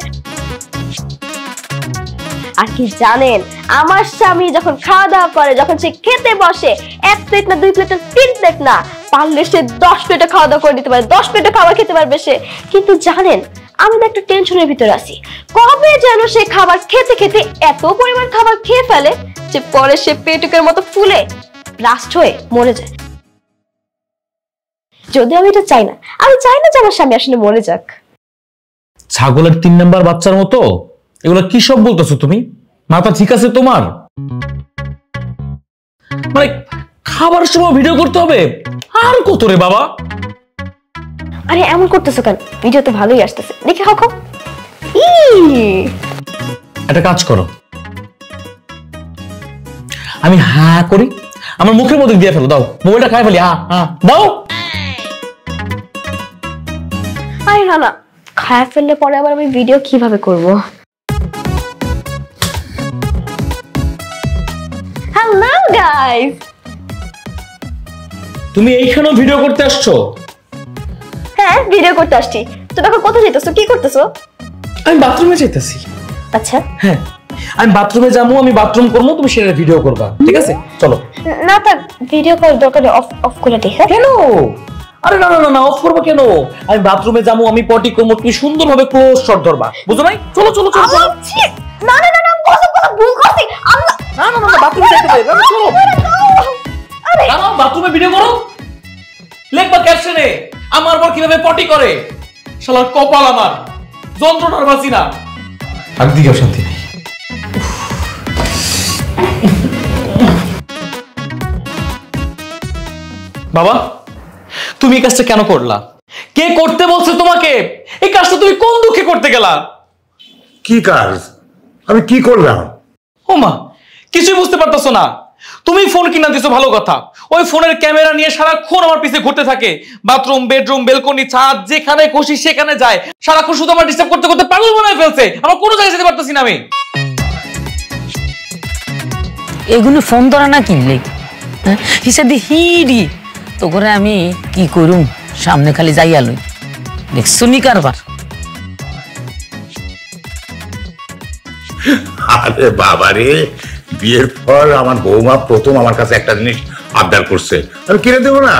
Speaker 3: আর কি জানেন, আমার স্বামী যখন খাওয়া দাওয়া করে, যখন সে খেতে বসে, 1 প্লেট না 2 প্লেট না 3 প্লেট না, পারলে সে 10 প্লেটে খাওয়া দাওয়া করে দিতে পারে, 10 প্লেটে খাবার খেতে পারবে সে। কিন্তু জানেন, আমি তো একটু টেনশনের ভিতরে আছি, কবে যেন সে খাবার খেতে খেতে এত পরিমাণ খাবার খেয়ে ফেলে যে পরে সে পেটুকের মতো ফুলে ব্লাস্ট হয়ে মরে যায়। যদি আমি এটা চাই না, আমি চাই না যে আমার স্বামী আসলে মরে যাক।
Speaker 2: ছাগলের 3 নাম্বার বাচ্চার মতো এগুলো কি সব বলতেছো তুমি? মাথা ঠিক আছে তোমার? মানে খাবার সময় ভিডিও করতে হবে আর কত রে বাবা?
Speaker 3: আরে এমন করতেছো কেন? ভিডিও তো ভালোই আসতেছে, দেখে খাও খাও।
Speaker 2: একটা কাজ করো, আমি হা করি, আমার মুখের মধ্যে দিয়ে ফেলো, দাও মোবাইলটা খাই ফেলি, দাও।
Speaker 3: আরে না না, খায় ফেললে পরে আবার আমি ভিডিও কিভাবে করব? হ্যালো গাইস,
Speaker 2: তুমি এইখানেও ভিডিও করতে আসছো?
Speaker 3: হ্যাঁ ভিডিও করতে আসছি। তুমি এখন কোথায় যেতেছো, কি করতেছো?
Speaker 2: আমি বাথরুমে যেতেছি।
Speaker 3: আচ্ছা
Speaker 2: হ্যাঁ, আমি বাথরুমে যাবো, আমি বাথরুম করবো, তুমি সেটা ভিডিও করবা, ঠিক আছে? চলো।
Speaker 3: না থাক, ভিডিও করার দরকার নেই, অফ করে দিই। হ্যাঁ
Speaker 2: কেন? আরে না না না, অফ করবো কেন? আমি বাথরুমে যাবো, আমি পটি করবো, তুমি সুন্দরভাবে ক্লোজ শট ধরবা, বুঝো নাই? চলো চলো চলো চলো।
Speaker 3: না না না না, কথা ভুল করছি। আল্লাহ,
Speaker 2: না না না, বাথরুমে যেতে হবে, চলো।
Speaker 3: আরে
Speaker 2: না না, বাথরুমে ভিডিও করো, লিখবা ক্যাপশনে আমার বর কিভাবে পটি করে। শালার কপাল আমার, যন্ত্রণার বাঁচি না, একদিকেও শান্তি নেই। বাবা, তুমি এই কাজটা কেন করলা? কে করতে বলছে তোমাকে? এই কাজটা তুমি কোন দুঃখে করতে গেলা?
Speaker 4: কি কাজ? আমি কি করলাম?
Speaker 2: ও মা, কিছুই বুঝতে পারতেছো না। তুমি ফোন কিনা দিছো ভালো কথা, ওই ফোনের ক্যামেরা নিয়ে সারাক্ষণ আমার পিছে ঘুরতে থাকে, বাথরুম, বেডরুম, বেলকনি, ছাদ, যেখানে খুশি সেখানে যায়, সারাক্ষণ শুধু আমার ডিস্টার্ব করতে করতে পাগল বানায় ফেলছে। আমার কোনো জায়গায় যেতে পারতেছি না আমি।
Speaker 5: এগুলো ফোন ধরে না কিনলে হিসাবে হিডি তো করে আমি কি করুম, সামনে খালি যাইয়া লই, দেখছো নি কারবার।
Speaker 4: আরে বাবা রে, বিয়ের পর আমার বৌমা প্রথম আমার কাছে একটা জিনিস আবদার করছে, আমি কিনে দেবো না?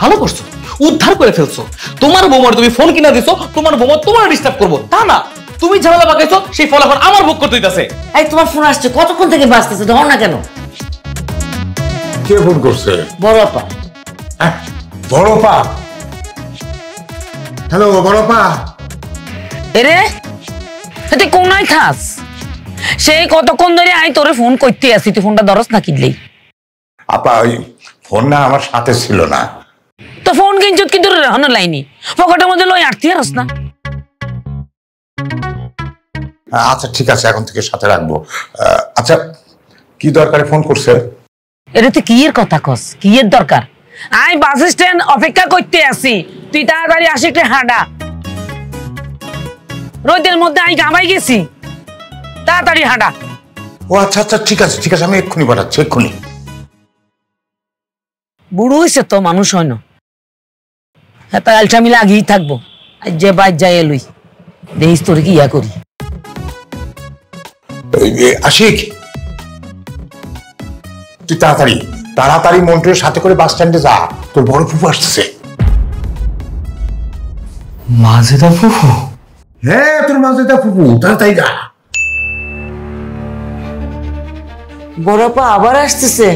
Speaker 2: ভালো করছো, উদ্ধার করে ফেলছো। তোমার বৌমার তুমি ফোন কিনা দিছো, তোমার বৌমা তোমার ডিস্টার্ব করবো তা না, তুমি ঝামেলা পাকাইছো, সেই ফল এখন আমার ভোগ করতে হইতাছে।
Speaker 5: এই তোমার ফোন আসছে, কতক্ষণ থেকে বাজতেছে, ধর না কেন?
Speaker 4: কে ফোন করছে?
Speaker 5: বড় আপা।
Speaker 4: হ্যাঁ, বড়পা। হ্যালো বড়পা।
Speaker 5: এরে তুই কোনায় থাস? সেই কতক্ষণ ধরে আই তোরে ফোন করতে আসি, তুই ফোনটা ধরস না কিনলেই?
Speaker 4: আপা, ওই ফোন না আমার সাথে ছিল না।
Speaker 5: তো ফোন কিনছত কিন্তু রহন লাইনি পকেটের মধ্যে লই আটতে পারস না?
Speaker 4: আচ্ছা ঠিক আছে, এখন থেকে সাথে রাখবো। আচ্ছা, কি দরকারে ফোন করছে?
Speaker 5: এটা তুই কি এর কথা কস? কি এর দরকার? আই বাস স্ট্যান্ড অপেক্ষা করতে আসি, তুই তাড়াতাড়ি আসি, একটু হাঁটা। রোদের মধ্যে আই গামাই গেছি, তাড়াতাড়ি হাঁটা।
Speaker 4: ও আচ্ছা আচ্ছা, ঠিক আছে ঠিক আছে, আমি এক্ষুনি পাঠাচ্ছি, এক্ষুনি।
Speaker 5: বুড়ো হয়েছে তো, মানুষ হয় না, হ্যাঁ তা আলটা মিলে আগেই থাকবো। আজ যে বাইর যাই লই, দেখিস তোর কি ইয়া করি।
Speaker 4: আশিক, তুই তাড়াতাড়ি তাড়াতাড়ি মন্টুর সাথে করে বাস স্ট্যান্ডে যা, তোর বড় ফুফু আসতেছে।
Speaker 2: মাজেদা ফুফু?
Speaker 4: হ্যাঁ, তোর মাজেদা ফুফু, তাড়াতাড়ি যা।
Speaker 5: বড় আপা আবার আসতেছে,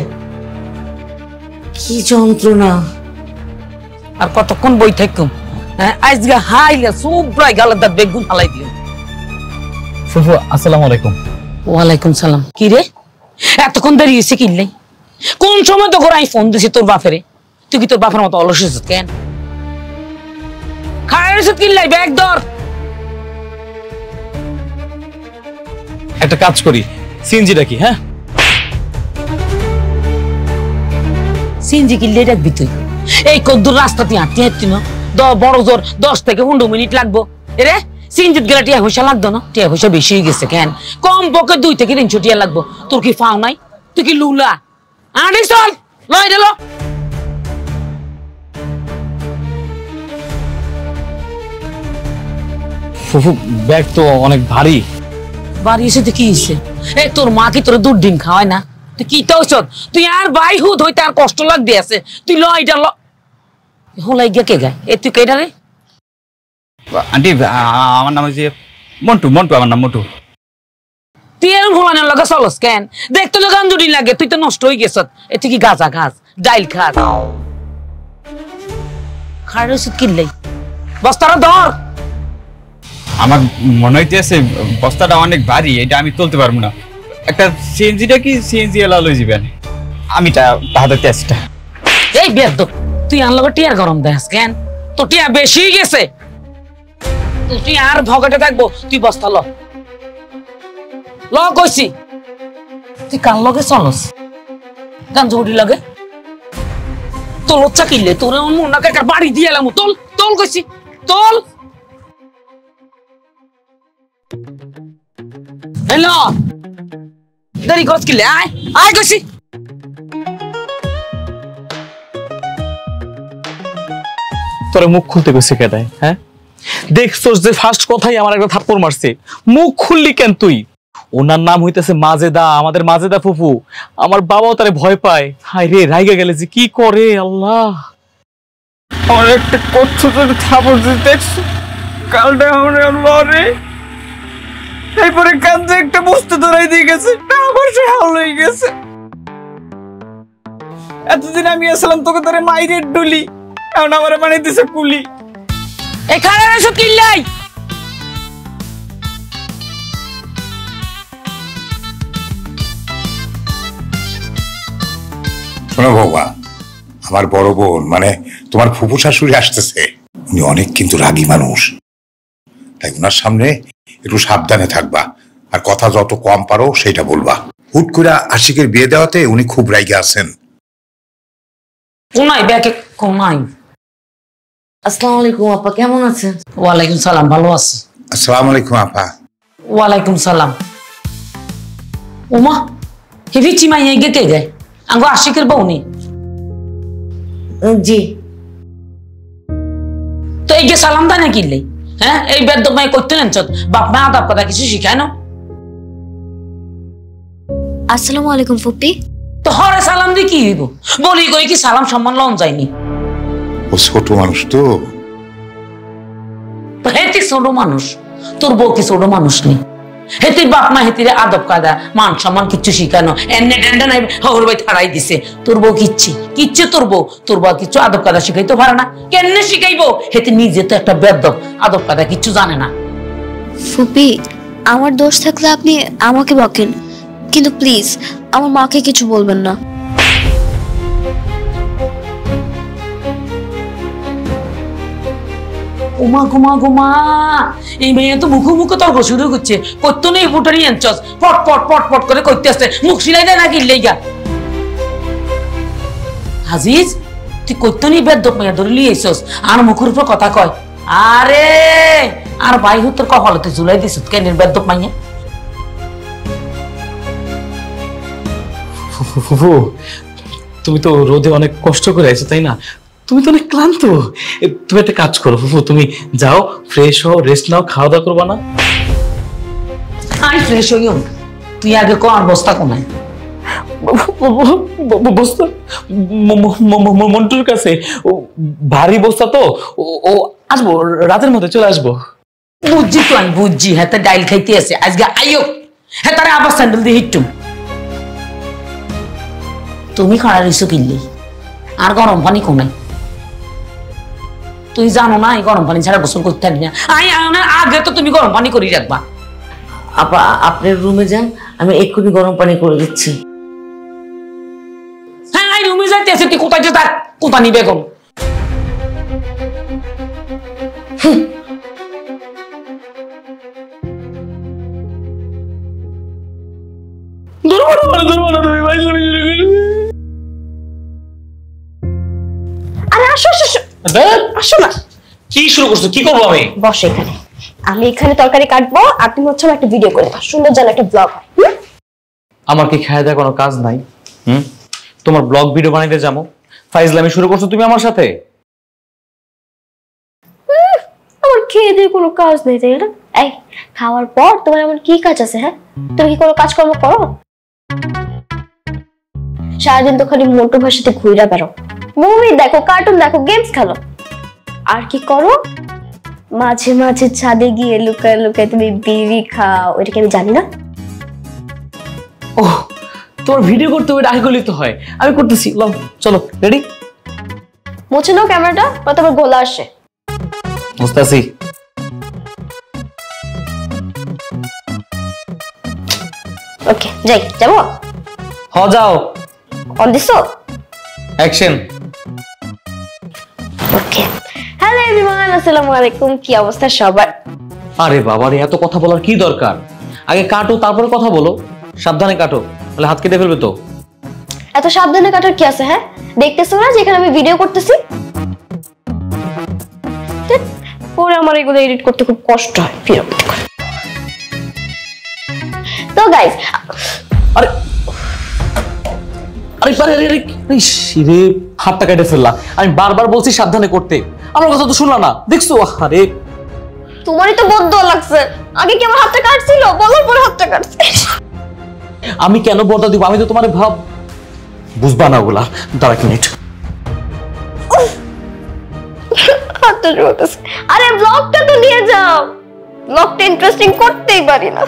Speaker 5: কি যন্ত্রণা। আর কতক্ষণ বই থাকুম? আজকে হাইলে সুব্রাই গালের দাঁত বেগুন ফালাই দিও।
Speaker 2: ফুফু আসসালামু আলাইকুম।
Speaker 5: ওয়ালাইকুম সালাম। কি রে এতক্ষণ দেরি হয়েছে কিনলে? কোন সময় তো করে আমি ফোন দিছি তোর বাপেরে, তুই কি তোর বাপের মতো অলস হয়েছিস কেন? খায় ওষুধ কিনলাই, ব্যাগ ধর।
Speaker 2: একটা কাজ করি, সিএনজি ডাকি। হ্যাঁ
Speaker 6: সিএনজি কিনলে রাখবি তুই। এই কদ্দুর রাস্তা তুই হাঁটতে হাঁটতি না, বড় জোর 10 থেকে 15 মিনিট লাগবো। এরে সিএনজিত গেলে টিয়া পয়সা লাগতো না? টিয়া পয়সা বেশি হয়ে গেছে কেন? কম পক্ষে 2 থেকে 300 টিয়া লাগবো। তোর কি ফাও নাই? তুই কি লুলা? আরে চল লয় দিল।
Speaker 2: ফুফু ব্যাগ তো অনেক ভারী।
Speaker 6: বাড়ি এসে কি হয়েছে? এই তোর মা কি তোর দুধ ডিম খাওয়ায় না? তুই কি তো তুই আর বাই হুদ হইতে আর কষ্ট লাগতে আছে, তুই ল এটা ল। হলাই গিয়া কে গায়? এ তুই কেডা রে?
Speaker 1: আন্টি আমার নাম হচ্ছে মন্টু। আমার নাম মন্টু।
Speaker 6: তুই এরকম হোলানের লগে চলস কেন? দেখতে তো গান জুড়ি লাগে, তুই তো নষ্ট হয়ে গেছ। এ তুই কি গাঁজা খাস, ডাইল খাস? খাড়ের ওষুধ কিনলেই বস্তাটা ধর।
Speaker 1: আমার মনে হইতেছে বস্তাটা অনেক ভারী, এটা আমি তুলতে পারবো না। একটা সিএনজিটা কি সিএনজি এলা লই যাবেন? আমি তাহাতে চেষ্টা।
Speaker 6: এই বেদ, তুই আনলো টিয়ার গরম দেখাস কেন? তো টিয়া বেশি গেছে, তুই আর ভগটে থাকবো। তুই বস্তা ল ল কইছি। তুই কার লগে চলস? গান জুড়ি লাগে তোর লচ্চা কিনলে তোর মনটাকে একটা বাড়ি দিয়ে এলাম। তোল তোল কইছি, তোল। হ্যালো, দেরি করছ কিলে? আয় আয় কইছি।
Speaker 2: তোরে মুখ খুলতে গেছে কেটায়? হ্যাঁ দেখছস যে ফার্স্ট কথাই আমার একটা থাপ্পড় মারছে। মুখ খুললি কেন তুই? ওনার নাম হইতেছে মাজেদা, আমাদের মাজেদা ফুফু। আমার বাবাও তারে ভয় পায়। হায় রে, রাইগা গেলে যে কি করে আল্লাহ।
Speaker 1: আমার একটা কচ্ছু থাপড় দেখছো কালটা আমার লরে, এরপরে কাঁদতে একটা বস্তু ধরাই দিয়ে গেছে, আমার সে হাল হয়ে গেছে। এতদিন আমি আসলাম তোকে ধরে মাইরের ডুলি, এখন আমার মানে দিছে কুলি।
Speaker 6: এখানে এসো কিল্লাই।
Speaker 4: শোনো বাবা, আমার বড় বোন মানে তোমার ফুফু শাশুড়ি আসতেছে। উনি অনেক কিন্তু রাগী মানুষ, তাই ওনার সামনে একটু সাবধানে থাকবা, আর কথা যত কম পারো সেটা বলবা। হুট করে আশিকের বিয়ে দেওয়াতে উনি খুব রাগী আছেন।
Speaker 6: কোনাই ব্যাকে কোনাই।
Speaker 5: আসসালামু আলাইকুম আপা, কেমন আছেন?
Speaker 6: ওয়ালাইকুম সালাম, ভালো আছি।
Speaker 4: আসসালামু আলাইকুম আপা।
Speaker 6: ওয়ালাইকুম সালাম। ওমা হেভি চিমাই গে কে গে? আঙ্গো আশিকের বউনি?
Speaker 5: জি।
Speaker 6: তো এই যে সালাম দা না কিনলে? হ্যাঁ, এই বেদ মাই করতে নেন চত বাপ মা আদব কথা কিছু শিখায় না?
Speaker 3: আসসালামু আলাইকুম ফুপি।
Speaker 6: তো হরে সালাম দিয়ে কি হইব? বলি কই কি সালাম সম্মান লন যায়নি?
Speaker 4: ও ছোট মানুষ তো।
Speaker 6: হেতি ছোট মানুষ, তোর বউ কি ছোট মানুষ নেই? হেতির বাপ মা হেতির আদব কায়দা মান সম্মান কিচ্ছু শিখানো, এনে ডেন্ডা নাই হর ভাই থাড়াই দিছে। তোর বউ কিচ্ছে তোর বউ কিচ্ছু আদব কায়দা শিখাইতে পারে না। কেন শিখাইবো? হেতি নিজে তো একটা বেদব, আদব কায়দা কিচ্ছু জানে না।
Speaker 3: ফুপি, আমার দোষ থাকলে আপনি আমাকে বকেন, কিন্তু প্লিজ আমার মাকে কিছু বলবেন না।
Speaker 6: ওমা ঘুমা ঘুমা, এই মেয়ে তো মুখে তর্ক শুরু করছে। করতো নেই ফুটারি আনছস, পট পট পট পট করে করতে আসছে। মুখ সিলাই দেয় না কিনলেই গা। হাজিজ, তুই করতো নেই বেদ্যপ মেয়ে ধরে লিয়ে এসছস, আর মুখের উপর কথা কয়। আরে আর ভাই হু তোর কপালতে ঝুলাই দিস কেন বেদ্যপ মাইয়া?
Speaker 2: ফুফু তুমি তো রোদে অনেক কষ্ট করে আছো তাই না? তুমি তো অনেক ক্লান্ত। তুমি একটা কাজ করো ফুফু, তুমি যাও ফ্রেশ হও, রেস্ট নাও, খাওয়া দাওয়া করবা না?
Speaker 6: আই ফ্রেশ হইও, তুই আগে কো আর বস্তা কমায়।
Speaker 2: বস্তা মন্টুর কাছে ভারী বস্তা তো, ও আসবো রাতের মধ্যে চলে আসবো।
Speaker 6: বুঝছি তো আমি বুঝছি, হ্যাঁ ডাইল খাইতে আছে আজকে আইও। হ্যাঁ তারা আবার স্যান্ডেল দিয়ে হিট্টু। তুমি খাড়া রইছো কিনলি আর গরম পানি কমে? তুই জানো না এই গরম পানি ছাড়া গোসল করতে পারি না। আগে তো তুমি গরম পানি করে রাখবা।
Speaker 5: আপা আপনার রুমে যান, আমি এক্ষুনি গরম পানি করে দিচ্ছি।
Speaker 6: হ্যাঁ রুমে যাইতে আছে, তুই কোথায় যাস? কোথা নিবে গম?
Speaker 2: কি শুরু করছো? কি করবো আমি?
Speaker 3: বসো এখানে, আমি এখানে তরকারি কাটবো আর তুমি হচ্ছে একটা ভিডিও করে দাও, সুন্দর যেন একটা ব্লগ হয়।
Speaker 2: আমার কি খেয়ে দেয় কোনো কাজ নাই? তোমার ব্লগ ভিডিও বানাইতে যাবো, ফাইজলামি শুরু করছো তুমি আমার সাথে।
Speaker 3: আমার খেয়ে দিয়ে কোনো কাজ নেই, তাই না? এই খাওয়ার পর তোমার এমন কি কাজ আছে? হ্যাঁ, তুমি কি কোনো কাজকর্ম করো? সারাদিন তো খালি মোটু ভাষাতে ঘুরে বেড়ো, মুভি দেখো, কার্টুন দেখো, গেমস খেলো, আর কি করো? মাঝে মাঝে ছাদে গিয়ে লুকায় লুকায় তুমি বিড়ি খাও, ওইটাকে আমি জানি না?
Speaker 2: ও, তোমার ভিডিও করতে হবে, আগে করলেই তো হয়। আমি করতেছি, চলো রেডি।
Speaker 3: মুছে নাও ক্যামেরাটা, তারপর গোলা আসে।
Speaker 2: মুস্তাসি
Speaker 3: ওকে, যাবো?
Speaker 2: যাও।
Speaker 3: অন দিছো?
Speaker 2: অ্যাকশন।
Speaker 3: ওকে, হ্যালো এভরিওয়ান, আসসালামু আলাইকুম। কি অবস্থা সবার?
Speaker 2: আরে বাবা রে, এত কথা বলার কি দরকার? আগে কাটো, তারপরে কথা বলো। সাবধানে কাটো, তাহলে হাত কেটে ফেলবে তো।
Speaker 3: এত সাবধানে কাটার কি আছে? হ্যাঁ, দেখতেছো না যে এখানে আমি ভিডিও করতেছি? পরে আমার এগুলো এডিট করতে খুব কষ্ট হয়, বিরক্ত করে। তো গাইস,
Speaker 2: আরে আরে আরে রে, হাতটা কেটে ফেললা। আমি বারবার বলছি সাবধানে করতে, আমার কথা তো শুনলা না। দেখছো? আরে
Speaker 3: তোমারই তো বদ্ধ লাগছে। আগে কি আমার হাতটা কাটছিল? বলার পরে হাতটা কাটছে।
Speaker 2: আমি কেন বলটা দিব? আমি তো তোমার ভাব বুঝবা না ওগুলা। দাঁড়া এক মিনিট।
Speaker 3: হাতটা জ্বলতেছে। আরে ব্লগটা তো নিয়ে যাও, ব্লগটা ইন্টারেস্টিং করতেই পারি না।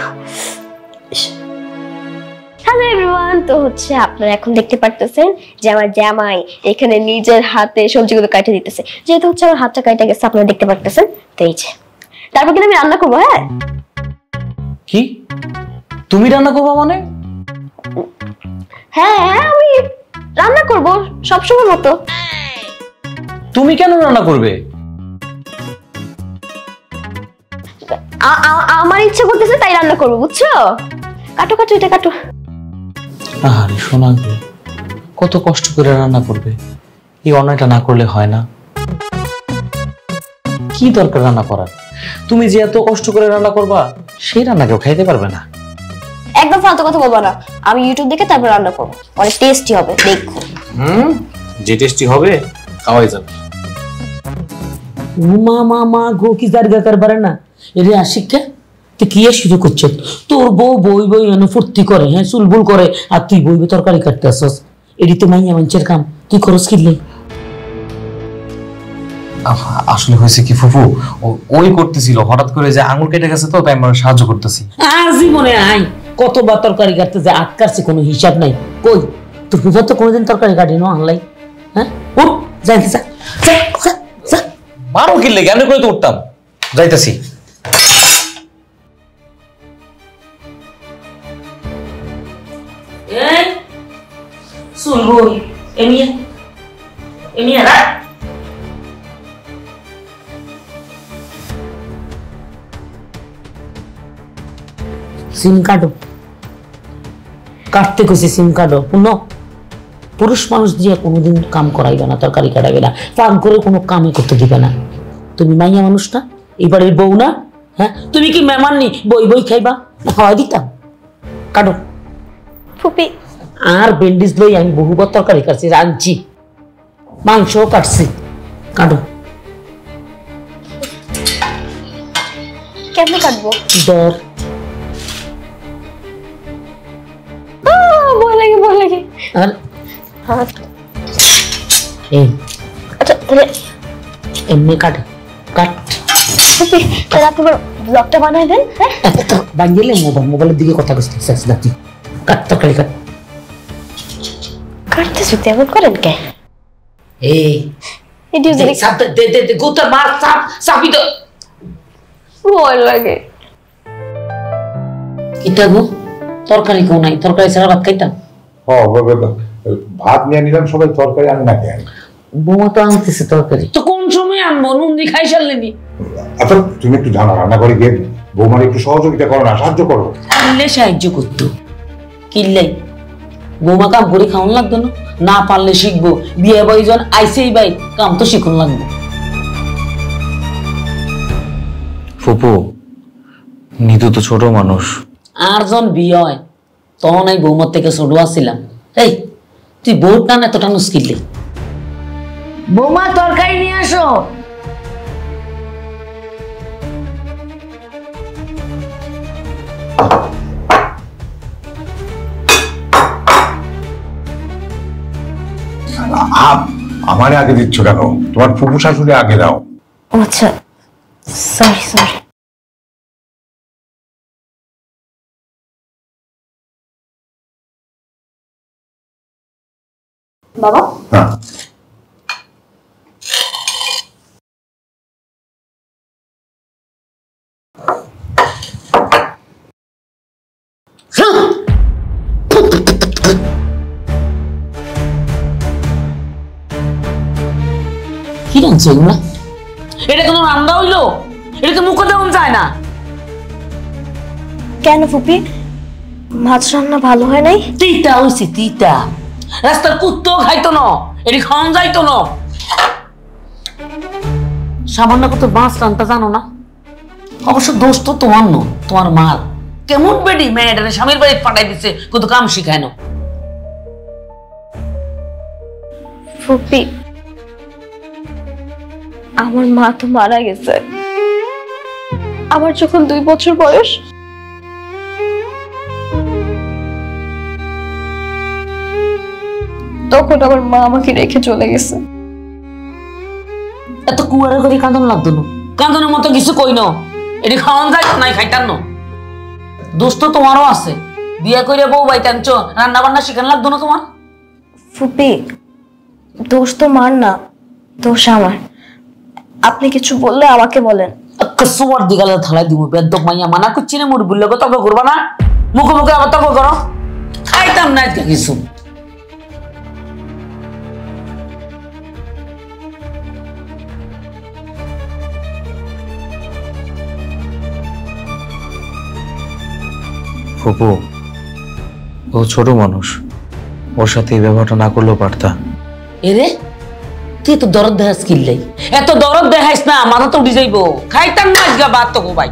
Speaker 3: হ্যালো এভরিওয়ান, তো হচ্ছে আপনারা এখন দেখতে পারতেছেন যে আমার জামাই এখানে নিজের হাতে সবজিগুলো কাটে দিতেছে। যেহেতু হচ্ছে আমার হাতটা কাটে গেছে, আপনারা দেখতে পারতেছেন। তো এই যে, তারপর কিন্তু আমি রান্না করবো। হ্যাঁ,
Speaker 2: কি তুমি রান্না করবা মানে?
Speaker 3: হ্যাঁ আমি রান্না করবো সবসময় মতো।
Speaker 2: তুমি কেন রান্না করবে?
Speaker 3: আমার ইচ্ছা করতেছে তাই রান্না করবো, বুঝছো? কাটো কাটো, এটা কাটো।
Speaker 2: আরে শোনা, কত কষ্ট করে রান্না করবে, এই অন্যায়টা না করলে হয় না? কি দরকার রান্না করার? তুমি যে এত কষ্ট করে রান্না করবা, সেই রান্না কেউ খাইতে পারবে না।
Speaker 3: একদম ফালতু কথা বলবা না। আমি ইউটিউব দেখে তারপর রান্না করবো, অনেক টেস্টি হবে, দেখো।
Speaker 2: যে টেস্টি হবে খাওয়াই যাবে।
Speaker 6: মা গো কি জায়গা করবারে না এরে আশিককে তুই কি শুরু করছিস? তোর বউ বই এনে ফুর্তি করে, হ্যাঁ চুলবুল করে, আর তুই বই তরকারি কাটতে আসস। এটি তো মাইয়া মানুষের কাম, তুই খরচ কিনলে।
Speaker 2: আসলে হয়েছে কি ফুফু, ওই করতেছিল, হঠাৎ করে যে আঙুল কেটে গেছে তো, তাই আমরা সাহায্য করতেছি।
Speaker 6: আর জীবনে আই কতবার তরকারি কাটতে যে আটকারছে, কোনো হিসাব নাই। কই তোর ফুফা তো কোনোদিন তরকারি কাটিনো আনলাই? হ্যাঁ, ও যাইতে যা।
Speaker 2: মারো কিনলে কেন করে তো উঠতাম। যাইতেছি।
Speaker 6: চুলবুল এমিয়া রাখ। সিম কাটো, কাটতে কইছে সিম কাটো। পুনঃ পুরুষ মানুষ দিয়ে কোনোদিন কাম করাইবে না, তরকারি কাটাইবে না, ফান করে কোনো কামই করতে দিবে না। তুমি মাইয়া মানুষ না, এই বাড়ির বউ না? হ্যাঁ, তুমি কি মেহমান নি বই খাইবা? খাওয়াই দিতাম। কাটো।
Speaker 3: ফুপি,
Speaker 6: আর বেন্ডিজ লই আমি বহুবার তরকারি কাটছি, রাঁধছি, মাংসও কাটছি। কাটো।
Speaker 3: কেমনে কাটবো?
Speaker 6: দর
Speaker 3: ভয় লাগে।
Speaker 6: আর
Speaker 3: হাত।
Speaker 6: এই
Speaker 3: আচ্ছা তাহলে
Speaker 6: এমনি কাটে, কাট।
Speaker 3: ফুপি, তাহলে আপনি ব্লগটা বানাই দেন। হ্যাঁ,
Speaker 6: একটা বাঙ্গিলে মোবাইলের দিকে কথা কইছিস নাকি? কাট তরকারি কাট।
Speaker 3: কাটতেছি তেমন করেন কে?
Speaker 6: এই
Speaker 3: এডিও
Speaker 6: দে গোটা মার চাপি তো।
Speaker 3: ভয় লাগে।
Speaker 6: কিটা গো, তরকারি কেউ নাই, তরকারি ছাড়া ভাত খাইতাম।
Speaker 4: ভাত নিয়ে নিলাম, সবাই তরকারি আনি না কেন?
Speaker 6: বৌমা তো আনতেছে তরকারি। তো কোন সময় আনবো? নুন দিয়ে খাই সারলেনি।
Speaker 4: আচ্ছা তুমি একটু জানো, রান্না করে গিয়ে বৌমার একটু সহযোগিতা করো না, সাহায্য করো।
Speaker 6: কিনলে সাহায্য করতো, কিনলে বৌমা কাম করে খাওয়ান লাগতো না? না পারলে শিখবো, বিয়ে বয়জন আইসেই বাই, কাম তো শিখুন লাগবে।
Speaker 2: ফুপু নিতু তো ছোট মানুষ।
Speaker 6: আর জন বিয়ে হয় তখন এই বৌমার থেকে ছোট আসছিলাম। এই তুই বউ টান এতটা মুশকিল।
Speaker 5: বৌমা তরকারি নিয়ে আসো।
Speaker 4: আমারে আগে দিচ্ছ কেন? তোমার ফুফু শাশুড়ি আগে দাও।
Speaker 3: আচ্ছা সরি সরি। বাবা
Speaker 4: হ্যাঁ
Speaker 6: কি রাঁধছো এগুলা? এটা কোনো রান্না হইলো? এটা তো মুখে দেওয়া যায় না।
Speaker 3: কেন ফুপি, মাছ রান্না ভালো হয় নাই?
Speaker 6: তিতা হইছে তিতা, রাস্তার কুত্তো খাইতো না, এটি খাওয়ান যাইতো না। সামান্য কত মাছ রান্না জানো না? অবশ্য দোষ তো তোমার ন, তোমার মার। কেমন বেডি মেয়েটারে স্বামীর বাড়ি পাঠাই দিচ্ছে, কত কাম শিখায় না।
Speaker 3: ফুপি আমার মা তো মারা গেছে। আমার যখন 2 বছর বয়স তখন আমার মা আমাকে রেখে চলে গেছে।
Speaker 6: এত কুয়ারে করে কান্দন লাগতো না, কান্দনের মতো কিছু কই না। এটি খাওয়ান যায় নাই, খাইতাম না। দোষ তো তোমারও আছে, বিয়ে করে বউ বাইতে আনছো, রান্না বান্না শিখান লাগতো না তোমার?
Speaker 3: ফুপি দোষ তো মার না, দোষ আমার। আপনি কিছু বললে আমাকে বলেন।
Speaker 6: সুয়ার দিগালে থালাই দিব, বেদ্যক মাইয়া মানা করছি না, মুর বুল্লে তর্ক করবা না, মুখে মুখে আবার তর্ক করো। খাইতাম না আজকে কিছু।
Speaker 2: ফুপু ও ছোট মানুষ, ওর সাথে এই ব্যবহারটা না করলেও পারতা।
Speaker 6: এরে তুই তো দরদ দেখাস কিনলেই, এত দরদ দেখাইস না, মাথা তো উঠে যাইব। খাইতাম না আজকে বাদ তো ভাই।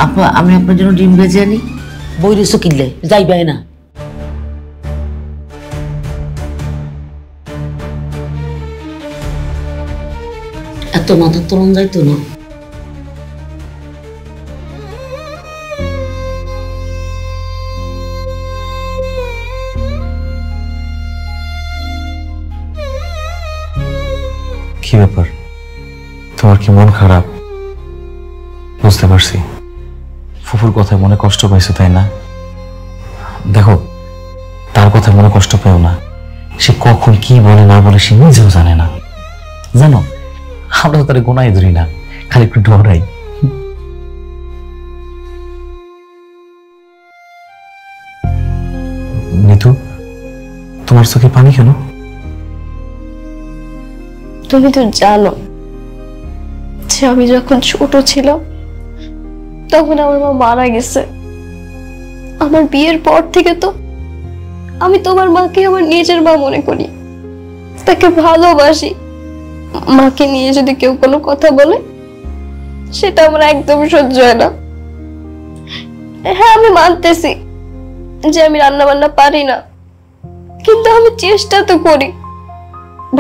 Speaker 6: আপা আমি আপনার জন্য ডিম ভেজে আনি, বই রেসো কিনলে যাইবাই না। এত মাথা তরুণ যাইতো না।
Speaker 2: কি ব্যাপার, তোমার কি মন খারাপ? বুঝতে পারছি, ফুফুর কথায় মনে কষ্ট পাইছো তাই না? দেখো, তার কথায় মনে কষ্ট পেও না। সে কখন কি বলে না বলে সে নিজেও জানে না। জানো, আমরা তো তার গোনায় ধরি না, খালি একটু ডরাই। নিতু, তোমার চোখে পানি কেন?
Speaker 3: তুমি তো জানো যে আমি যখন ছোট ছিলাম তখন আমার মা মারা গেছে। আমার বিয়ের পর থেকে তো আমি তোমার মাকে আমার নিজের মা মনে করি, তাকে ভালোবাসি। মাকে নিয়ে যদি কেউ কোনো কথা বলে সেটা আমার একদম সহ্য হয় না। হ্যাঁ আমি মানতেছি যে আমি রান্না বান্না পারি না, কিন্তু আমি চেষ্টা তো করি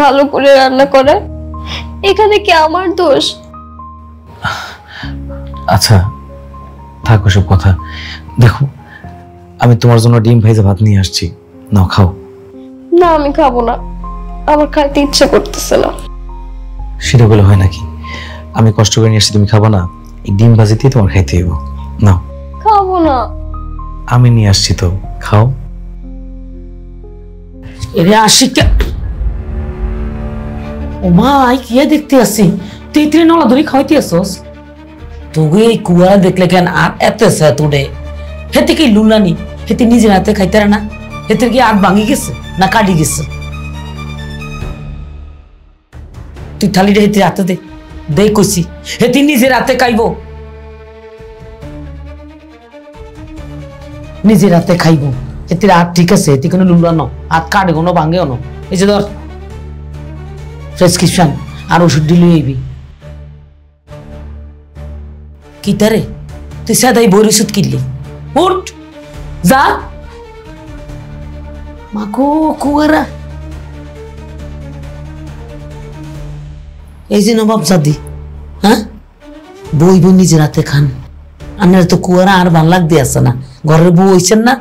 Speaker 3: ভালো করে রান্না করার। এখানে কি আমার দোষ?
Speaker 2: আচ্ছা থাক ওসব কথা। দেখো, আমি তোমার জন্য ডিম ভেজে ভাত নিয়ে আসছি, নাও খাও।
Speaker 3: না আমি খাবো না, আমার খাইতে ইচ্ছে করতেছে না।
Speaker 2: সেটা বলে হয় নাকি? আমি কষ্ট করে নিয়ে আসছি, তুমি খাবা না? এই ডিম ভাজি দিয়ে তোমার খাইতে হইব, নাও।
Speaker 3: খাবো না।
Speaker 2: আমি নিয়ে আসছি তো, খাও।
Speaker 6: এরে আশিকা, ও মা কি দেখতে আসি, তুই তুই নলা ধরে খাইতে আসস? তোকে এই কুয়া দেখলে কেন আর এত তুড়ে? হেতে কি লুলানি, হেতে নিজের হাতে খাইতে না? হেতে কি আর ভাঙি গেছে না কাটি গেছে? তুই থালিটা হেতে হাতে দে, দে কইছি, হেতে নিজের হাতে খাইব, নিজের হাতে খাইব। হেতে হাত ঠিক আছে, হেতে কোনো লুলানো হাত কাটে কোনো ভাঙেও না। এই যে ধর প্রেসক্রিপশন, আর ওষুধ দিলে হইবি কি তারে তুই সাদাই বই ওষুধ কিনলি উঠ যা মাকো কুয়ারা এই যে নবাব জাদি হ্যাঁ বই বই নিজের হাতে খান আপনার তো কুয়ারা আর ভাল লাগতে আছে না ঘরের বউ হইছেন না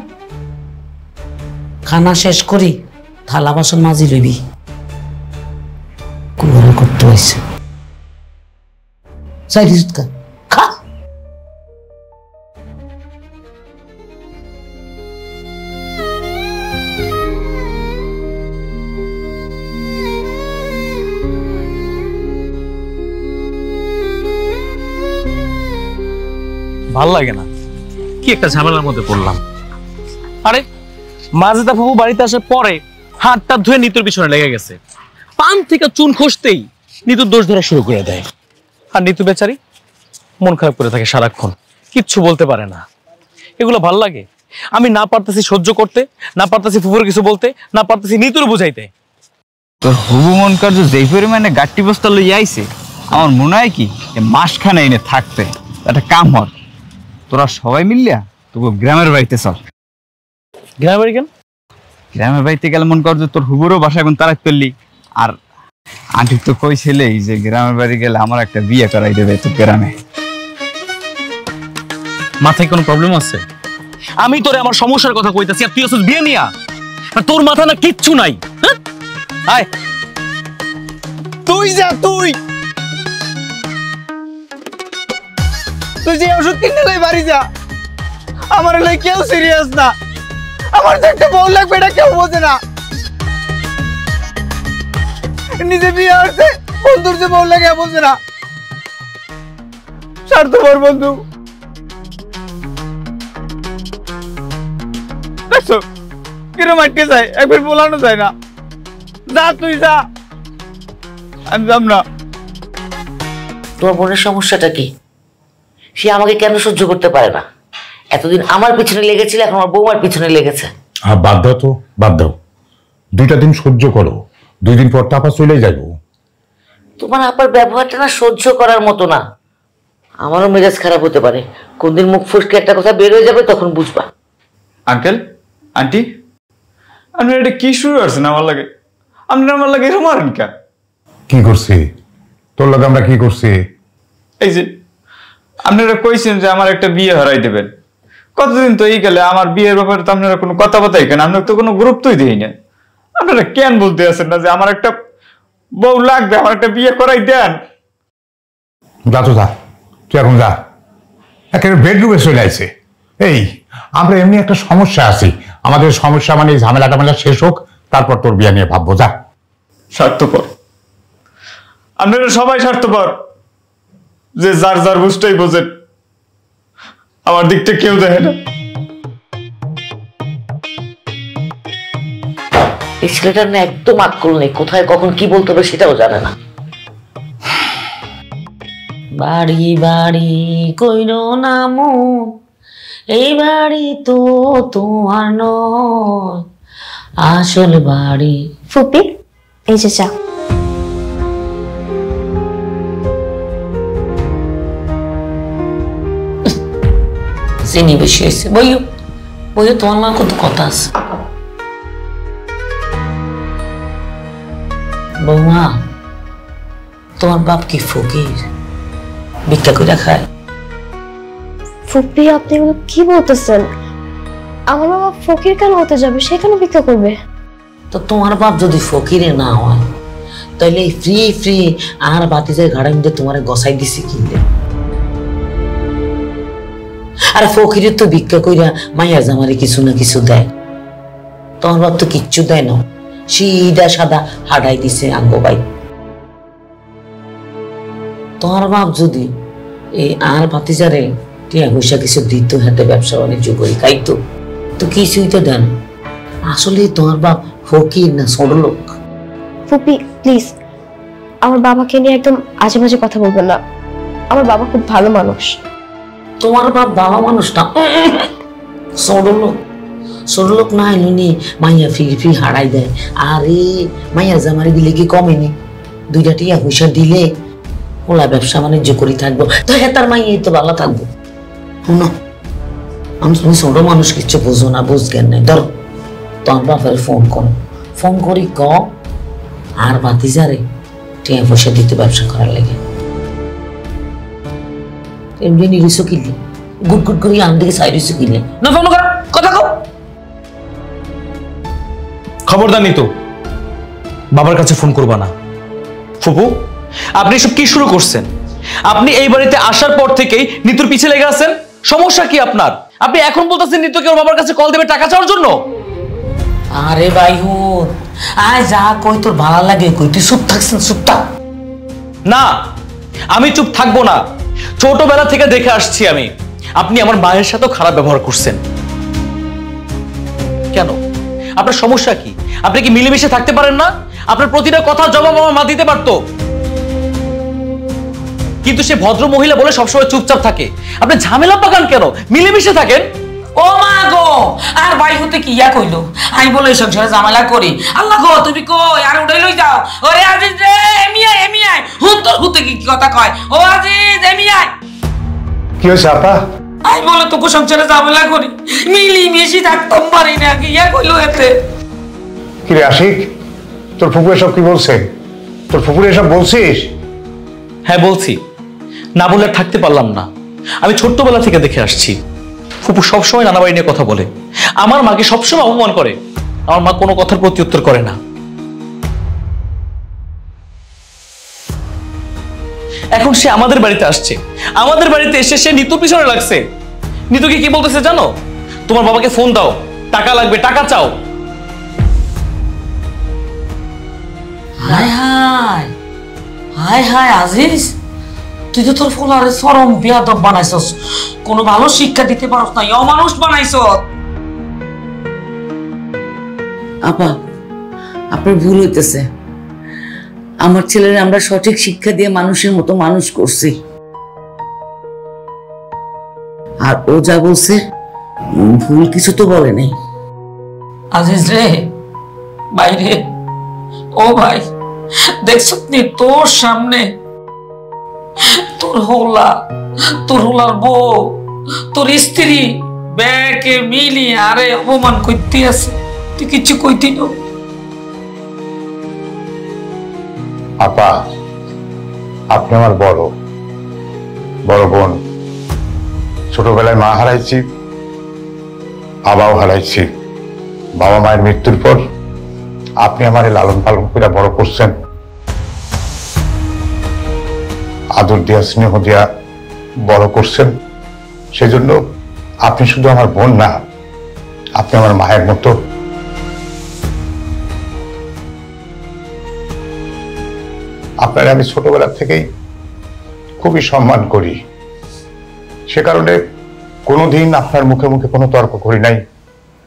Speaker 6: খানা শেষ করি থালা বাসন মাজি লইবি কুয়ারা করতে হয়েছে চাই খা
Speaker 2: ভাল লাগে না কি একটা ঝামেলার মধ্যে পড়লাম আরে মাজেদা বাবু বাড়িতে আসার পরে হাতটা ধুয়ে নিতুর পিছনে লেগে গেছে পান থেকে চুন খসতেই নিতুর দোষ ধরা শুরু করে দেয় আর নিতু বেচারি মন খারাপ করে থাকে সারাক্ষণ কিচ্ছু বলতে পারে না এগুলো ভাল লাগে আমি না পারতেছি সহ্য করতে না পারতেছি ফুফুর কিছু বলতে না পারতেছি নিতুর বুঝাইতে
Speaker 1: তোর হুবু মন কার্য যেই পরিমাণে গাট্টি বস্তা লই আইছে আমার মনে হয় কি মাসখানে এনে থাকতে একটা কাম হর তোরা সবাই মিললিয়া তোকে গ্রামের বাড়িতে চল
Speaker 2: গ্রামের বাড়ি কেন
Speaker 1: গ্রামের বাড়িতে গেলে মন কর যে তোর হুবুরও বাসা এখন তারাক পেললি আর আন্টি তো কইছিলেই যে গ্রামের বাড়ি গেলে আমার একটা বিয়ে করাই দেবে তোর গ্রামে
Speaker 2: মাথায় কোনো প্রবলেম আছে আমি তোরে আমার সমস্যার কথা কইতাছি আর তুই আসলে বিয়ে নিয়া আর তোর মাথা না কিচ্ছু নাই হ্যাঁ আয়
Speaker 1: তুই যা তুই যে ওষুধ কিনে লাই বাড়ি যা আমার লাই কেউ সিরিয়াস না আমার তো একটা বউ লাগবে এটা কেউ বোঝে না নিজে বিয়ে হচ্ছে বন্ধুর যে বউ লাগে বোঝে না স্বার্থপর বন্ধু দেখছো কিরম আটকে যায় একবার বলানো যায় না যা তুই যা আমি যাব না
Speaker 5: তোমার বোনের সমস্যাটা কি সে আমাকে কেন সহ্য করতে পারে না এতদিন আমার পিছনে লেগেছিল এখন আমার বৌমার পিছনে লেগেছে
Speaker 4: বাদ দাও তো বাদ দাও 2টা দিন সহ্য করো 2 দিন পর টাপা চলে যাবো
Speaker 5: তোমার আপার ব্যবহারটা না সহ্য করার মতো না আমারও মেজাজ খারাপ হতে পারে কোনদিন মুখ ফুসকে একটা কথা বের হয়ে যাবে তখন বুঝবা
Speaker 1: আঙ্কেল আন্টি আপনার এটা কি শুরু করছেন আমার লাগে আপনার আমার লাগে এরকম মারেন কে
Speaker 4: কি করছি তোর লাগে আমরা কি করছি
Speaker 1: এই যে আপনারা কইছেন যে আমার একটা বিয়ে হারাই দেবেন কতদিন তো এই গেলে আমার বিয়ের ব্যাপারে তো আপনারা কোনো কথা বার্তাই কেন আপনার তো কোনো গুরুত্বই দেই না আপনারা কেন বলতে আছেন না যে আমার একটা বউ লাগবে আমার একটা বিয়ে করাই দেন
Speaker 4: যা তো যা তুই এখন যা একেবারে বেডরুমে চলে আসে এই আমরা এমনি একটা সমস্যা আছি আমাদের সমস্যা মানে এই ঝামেলা টামেলা শেষ হোক তারপর তোর বিয়ে নিয়ে ভাববো যা
Speaker 1: স্বার্থপর আপনারা সবাই স্বার্থপর যে যার যার বুঝটাই বোঝেন আমার দিকটা কেউ দেখে না
Speaker 5: এই ছেলেটার না একদম আক্কল নেই কোথায় কখন কি বলতে হবে সেটাও জানে না বাড়ি বাড়ি কইরো নামো এই বাড়ি তো তোমার নয় আসল বাড়ি
Speaker 3: ফুপি এই যে চা
Speaker 6: চিনি বেশি হয়েছে বইও বইও তোমার মা কত কথা আছে বৌমা তোমার বাপ কি ফকির ভিক্ষা করে খায়
Speaker 3: ফুপি আপনি এগুলো কি বলতেছেন আমার বাবা ফকির কেন হতে যাবে সে কেন ভিক্ষা করবে
Speaker 6: তো তোমার বাপ যদি ফকিরে না হয় তাহলে ফ্রি ফ্রি আর বাতিজের ঘাড়ের মধ্যে তোমার গসাই দিছি কিনলে আর ফকিরের তো ভিক্ষা কইরা মাইয়া জামারে কিছু না কিছু দেয় তোমার বাপ তো কিচ্ছু দেয় না সিধা সাদা হাডাই দিছে আঙ্গবাই তোমার বাপ যদি এই আর বাতিজারে টিয়া পয়সা কিছু দিত হাতে ব্যবসা বাণিজ্য করে খাইতো তো কিছুই তো দেন আসলে তোমার বাপ ফকির না ছোট লোক
Speaker 3: ফুপি প্লিজ আমার বাবাকে নিয়ে একদম আজে বাজে কথা বলবেন না আমার বাবা খুব ভালো মানুষ
Speaker 6: তোমার বাপ বাবা মানুষ না ছোট লোক না এনুনি মাইয়া ফির ফির হারাই দেয় আরে মাইয়া জামারি দিলে কি কমেনি
Speaker 5: 2টা টিয়া পয়সা দিলে ওলা ব্যবসা বাণিজ্য করি থাকবো, তো হ্যাঁ তার মাই তো ভালো থাকবো। শুনো, আমি তুমি ছোট মানুষ কিচ্ছু বুঝো না, বুঝ জ্ঞান নাই। ধরো তোমার বাপের ফোন করো, ফোন করি ক আর ভাতিজারে টিয়া পয়সা দিতে ব্যবসা করার লাগে। এমনি নিরিস কিনলে গুট গুট করি আমার দিকে সাইরিস কিনলে না, ফোন করো, কথা কও।
Speaker 2: খবরদার নিতু, বাবার কাছে ফোন করবা না। ফুপু, আপনি সব কি শুরু করছেন? আপনি এই বাড়িতে আসার পর থেকেই নিতুর পিছে লেগে আছেন। সমস্যা কি আপনার? আপনি এখন বলতেছেন নিতুকে ওর বাবার কাছে কল দেবে টাকা চাওয়ার জন্য?
Speaker 5: আরে ভাই হুন, আয় যা কই তোর ভালো লাগে কই, তুই চুপ থাকছেন, চুপ থাক।
Speaker 2: না, আমি চুপ থাকবো না। ছোটবেলা থেকে দেখে আসছি আমি, আপনি আমার মায়ের সাথেও খারাপ ব্যবহার করছেন। কেন? আপনার সমস্যা কি? আপনি কি মিলেমিশে থাকতে পারেন না? আপনার প্রতিটা কথা জবাব আমার মা দিতে পারতো, কিন্তু সে ভদ্র মহিলা বলে সবসময় চুপচাপ থাকে। আপনি ঝামেলা পাকান কেন? মিলেমিশে থাকেন।
Speaker 6: ও মা গো, আর ভাই হতে কি ইয়া কইলো? আমি বলে এই সংসারে ঝামেলা করি। আল্লাহ গো, তুমি কই আর উঠাই লই যাও। ওরে আজিজ রে, এমি আয়। হুন তোর হুতে কি কথা কয়? ও আজিজ, এমি আয়।
Speaker 4: কি হয়েছে আপা?
Speaker 6: আমি বলে তোকে সংসারে ঝামেলা করি, মিলি মিশি থাকতাম পারি না, কি ইয়া কইলো এতে?
Speaker 4: কি রে আশিক, তোর ফুপু এসব কি বলছে? তোর ফুপুর এসব বলছিস?
Speaker 2: হ্যাঁ বলছি, না বলে আর থাকতে পারলাম না। আমি ছোট্টবেলা থেকে দেখে আসছি ফুপু সবসময় নানা বাড়ি নিয়ে কথা বলে, আমার মাকে সবসময় অপমান করে। আমার মা কোনো কথার প্রতি উত্তর করে না। এখন সে আমাদের বাড়িতে আসছে, আমাদের বাড়িতে এসে সে নিতুর পিছনে লাগছে। নিতুকে কি বলতেছে জানো? তোমার বাবাকে ফোন দাও, টাকা লাগবে, টাকা চাও।
Speaker 6: হায় হায় হায় হায় আজিজ, তুই তো তোর ফোলারে চরম বেয়াদব বানাইছস, কোনো ভালো শিক্ষা দিতে পারস না, অমানুষ বানাইছস।
Speaker 5: আপা, আপনার ভুল হইতেছে। আমার ছেলের আমরা সঠিক শিক্ষা দিয়ে মানুষের মতো মানুষ করছি, আর ও যা বলছে ভুল কিছু তো বলে নাই।
Speaker 6: আজিজ রে, বাইরে ও ভাই, দেখছ নি তোর সামনে তোর হোলার বউ, তোর স্ত্রী ব্যাকে মিলি আরে অপমান করতে আছে, তুই কিছু কইতি না?
Speaker 4: আপা, আপনি আমার বড় বোন। ছোটবেলায় মা হারাইছি, বাবাও হারাইছি। বাবা মায়ের মৃত্যুর পর আপনি আমারে লালন পালন করে বড় করছেন, আদর দিয়া স্নেহ দিয়া বড় করছেন। সেজন্য আপনি শুধু আমার বোন না, আপনি আমার মায়ের মতো। আপনার আমি ছোটবেলা থেকেই খুবই সম্মান করি, সে কারণে কোনোদিন আপনার মুখে মুখে কোনো তর্ক করি নাই,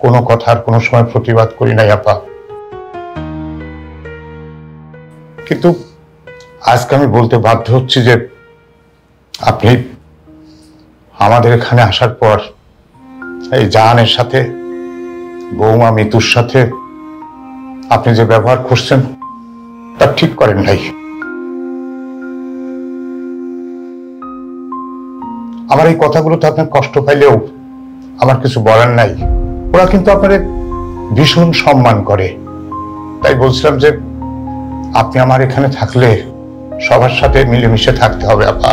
Speaker 4: কোনো কথার কোনো সময় প্রতিবাদ করি নাই আপা। কিন্তু আজকে আমি বলতে বাধ্য হচ্ছি যে আপনি আমাদের এখানে আসার পর এই জাহানের সাথে, বৌমা মিতুর সাথে আপনি যে ব্যবহার করছেন তা ঠিক করেন নাই। আমার এই কথাগুলোতে আপনার কষ্ট পাইলেও আমার কিছু বলার নাই। ওরা কিন্তু আপনার ভীষণ সম্মান করে, তাই বলছিলাম যে আপনি আমার এখানে থাকলে সবার সাথে মিলেমিশে থাকতে হবে আপা।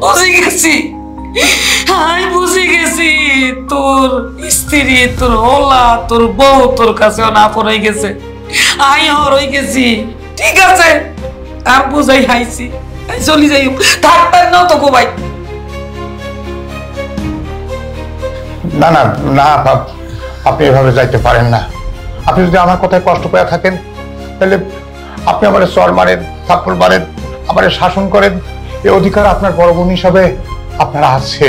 Speaker 6: বুঝে গেছি, আমি বুঝে গেছি, তোর স্ত্রী, তোর হোলা, তোর বউ তোর কাছে না পড়ে গেছে, আই হয়ে গেছি। ঠিক আছে, আর বুঝাই হাইছি, চলি যাই, থাকবেন না তো গো ভাই।
Speaker 4: না না না আপা, আপনি এভাবে যাইতে পারেন না। আপনি যদি আমার কথায় কষ্ট পেয়ে থাকেন তাহলে আপনি আমার চর মারেন, থাপ্পড় মারেন, আমার শাসন করেন, এই অধিকার আপনার বড় বোন হিসাবে আপনার আছে।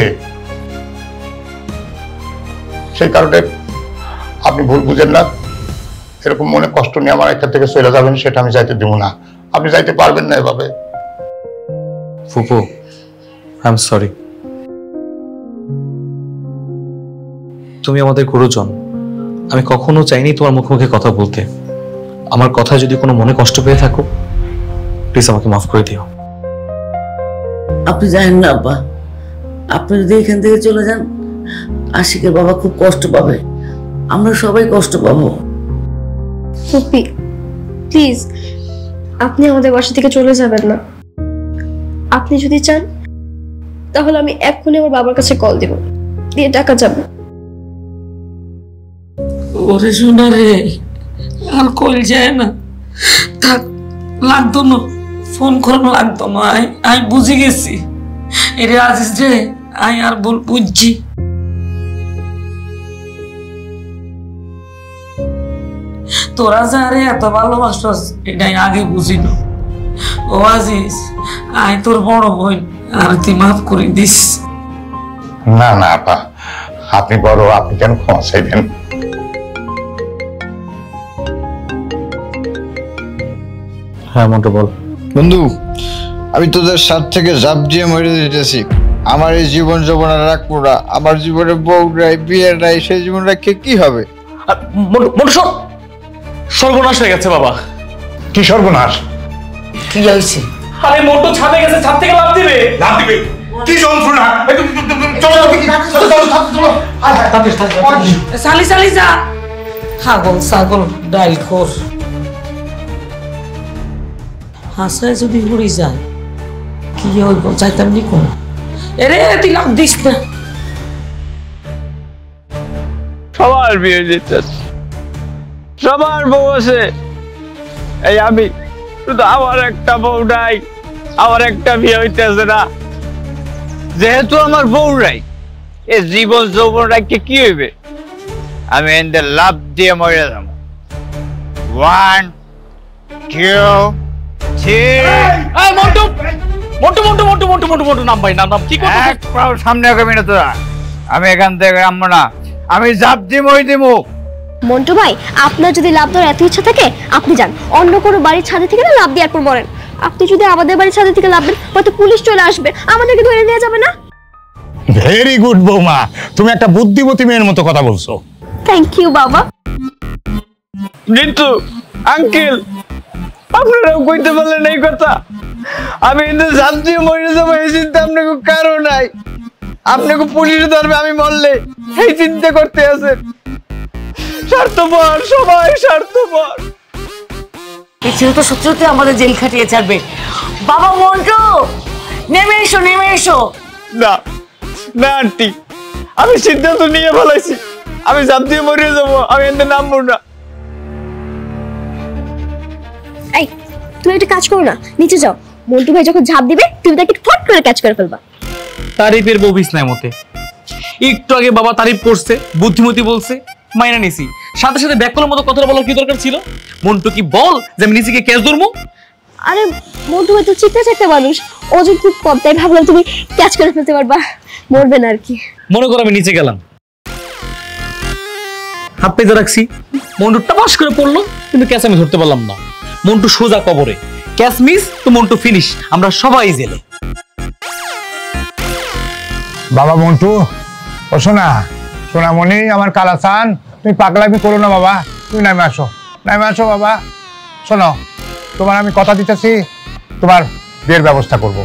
Speaker 4: সেই কারণে আপনি ভুল বুঝেন না, এরকম মনে কষ্ট নিয়ে আমার এখান থেকে চলে যাবেন সেটা আমি যাইতে দেব না। আপনি যাইতে পারবেন না এভাবে।
Speaker 2: ফুপু, আই এম সরি। তুমি আমাদের গুরুজন, আমি কখনো চাইনি তোমার মুখে মুখে কথা বলতে। আমার কথা যদি কোনো মনে কষ্ট পেয়ে থাকো প্লিজ আমাকে মাফ করে দিও।
Speaker 5: আপনি জানেন না আব্বা, আপনি যদি এখান থেকে চলে যান আশিকের বাবা খুব কষ্ট পাবে, আমরা সবাই কষ্ট পাবো।
Speaker 3: ফুপি প্লিজ, আপনি আমাদের বাসা থেকে চলে যাবেন না। আপনি যদি চান তাহলে আমি এক্ষুনি আমার বাবার কাছে কল দেব, দিয়ে টাকা যাবে।
Speaker 6: ওরে শোনা রে, আর কল যায় না, থাক, লাগতো না, ফোন করানো লাগতো না। আই বুঝে গেছি, এরে আজিজ রে, আই আর ভুল বুঝছি। তোরা যা রে এত ভালোবাসস এটাই আগে বুঝিল। ও আজিজ, আই তোর বড় বোন, আর তুই মাফ করে দিস।
Speaker 4: না না আপা, আপনি বড়, আপনি কেন ক্ষমা চাইবেন?
Speaker 2: হ্যাঁ মন্টু বল।
Speaker 7: বন্ধু, আমি তোদের সাথ থেকে জাপ দিয়ে মরে দিতেছি। আমার এই জীবন যৌবন আর রাখবো না। আমার জীবনে বউ নাই, বিয়ে নাই, সেই জীবন রাখে কি হবে?
Speaker 2: মন্টু শোন, সর্বনাশ হয়ে গেছে বাবা।
Speaker 4: কি সর্বনাশ?
Speaker 5: কি হয়েছে?
Speaker 2: আরে মন্টু ছাদে গেছে, ছাদ থেকে লাফ দিবে।
Speaker 4: লাভ দিবে? কি যন্ত্রণা! চলো
Speaker 6: সালি সালি যা, ছাগল ছাগল ডাইল খোর। হাসায় যদি উড়ি যায় কি হইব, যাইতাম নি কোন। এরে তুই লাভ দিস না।
Speaker 7: সবার বিয়ে দিতে, সবার বউ আছে, এই আমি শুধু আমার একটা বউ নাই, আমার একটা বিয়ে হইতেছে না। যেহেতু আমার বউ নাই, এই জীবন যৌবন রাখতে কি হইবে? আমি এদের লাভ দিয়ে মরে যাব। 1 2 3
Speaker 2: মন্টু মন্টু মন্টু মন্টু মন্টু মন্টু মন্টু নাম ভাই, নাম কি করছিস?
Speaker 7: এক পাও সামনে আগামী না তোরা। আমি এখান থেকে নামবো না, আমি জাপ দিয়ে মরে দেবো।
Speaker 3: মন্টু ভাই, আপনার যদি লাভ দেওয়ার এত ইচ্ছা থাকে আপনি যান, অন্য কোনো বাড়ির ছাদে থেকে না লাভ দেওয়ার পর মরেন। আপনি যদি আমাদের বাড়ির ছাদে থেকে লাভ দেন, হয়তো পুলিশ চলে আসবে, আমাদেরকে ধরে নিয়ে যাবে না।
Speaker 4: ভেরি গুড বৌমা, তুমি একটা বুদ্ধিমতী মেয়ের মতো কথা বলছো।
Speaker 3: থ্যাংক ইউ বাবা।
Speaker 7: কিন্তু আঙ্কেল, আপনারাও কইতে পারলেন এই কথা? আমি কিন্তু জাপ দিয়ে মরে যাবো এই চিন্তা আপনাকে কারো নাই। আপনাকে পুলিশে ধরবে আমি মরলে, এই চিন্তা করতে আছেন। স্বার্থপর, সবাই স্বার্থপর।
Speaker 5: এই ছেলে তো সত্যি সত্যি আমাদের জেল খাটিয়ে ছাড়বে। বাবা মন্টু, নেমে এসো, নেমে এসো।
Speaker 7: না না আন্টি, আমি সিদ্ধান্ত নিয়ে ফেলাইছি, আমি জাপ দিয়ে মরে যাবো, আমি এদের নামবো না।
Speaker 3: এই তুমি একটা কাজ করো না, নিচে যাও। মন্টু ভাই যখন ঝাঁপ দিবে তুমি তাকে ফট করে ক্যাচ করে ফেলবা।
Speaker 2: তারিফের বউ বিছনায় মতে। একটু আগে বাবা তারিফ করছে, বুদ্ধিমতী বলছে, মাইনা নিছি। সাথে সাথে ব্যাককলের মতো কথা বলার কি দরকার ছিল? মন্টু কি বল যে আমি নিজেকে ক্যাচ ধরবো?
Speaker 3: আরে মন্টু ভাই তো চিকটা চাকটা মানুষ, ওজন খুব কম, তাই ভাবলাম তুমি ক্যাচ করে ফেলতে পারবা, মরবে না আর কি।
Speaker 2: মনে করো আমি নিচে গেলাম, হাত পেতে রাখছি, মন্টু টাপাস করে পড়লো, কিন্তু ক্যাচ আমি ধরতে পারলাম না। মন্টু সোজা কবরে, ক্যাচ মিস তো মন্টু ফিনিশ, আমরা সবাই জেলে।
Speaker 4: বাবা মন্টু, ও শোনা, সোনামণি, আমার কালাসান, তুমি পাগলামি করো না বাবা, তুমি নামে আসো, নামে আসো বাবা। শোনো, তোমার আমি কথা দিতেছি, তোমার বিয়ের ব্যবস্থা করব।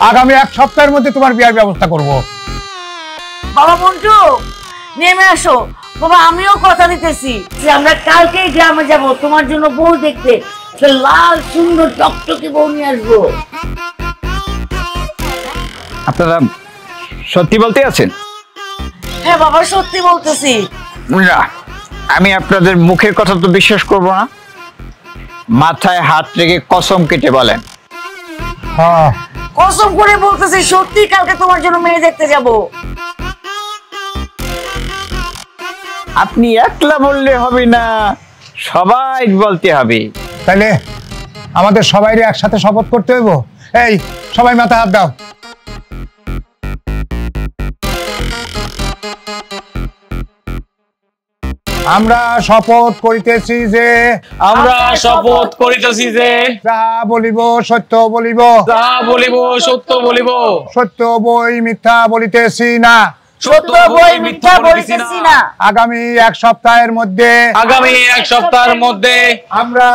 Speaker 4: আগামী 1 সপ্তাহের মধ্যে তোমার বিয়ের ব্যবস্থা করব।
Speaker 5: বাবা মন্টু, নেমে আসো। বাবা আমিও কথা দিতেছি যে আমরা কালকেই গ্রামে যাব তোমার জন্য বউ দেখতে। লাল সুন্দর টকটকে বউ নিয়ে আসবো।
Speaker 7: আপনারা সত্যি বলতে আছেন?
Speaker 5: হ্যাঁ বাবা, সত্যি বলতেছি।
Speaker 7: না, আমি আপনাদের মুখের কথা তো বিশ্বাস করব না। মাথায় হাত রেখে কসম কেটে বলেন।
Speaker 4: হ্যাঁ,
Speaker 5: কসম করে বলতেছি সত্যি কালকে তোমার জন্য মেয়ে দেখতে যাব।
Speaker 7: আপনি একলা বললে হবে না, সবাই বলতে হবে।
Speaker 4: তাইলে আমাদের সবাইকে একসাথে শপথ করতে হইব। এই সবাই মাথা হাত দাও। আমরা শপথ করিতেছি যে
Speaker 2: আমরা শপথ করিতেছি যে
Speaker 4: যাহা বলিব সত্য বলিব,
Speaker 2: যাহা বলিব সত্য বলিব,
Speaker 4: সত্য বই মিথ্যা বলিতেছি না,
Speaker 5: সত্য বই মিথ্যা বলিতেছি না।
Speaker 4: আগামী 1 সপ্তাহের মধ্যে আমরা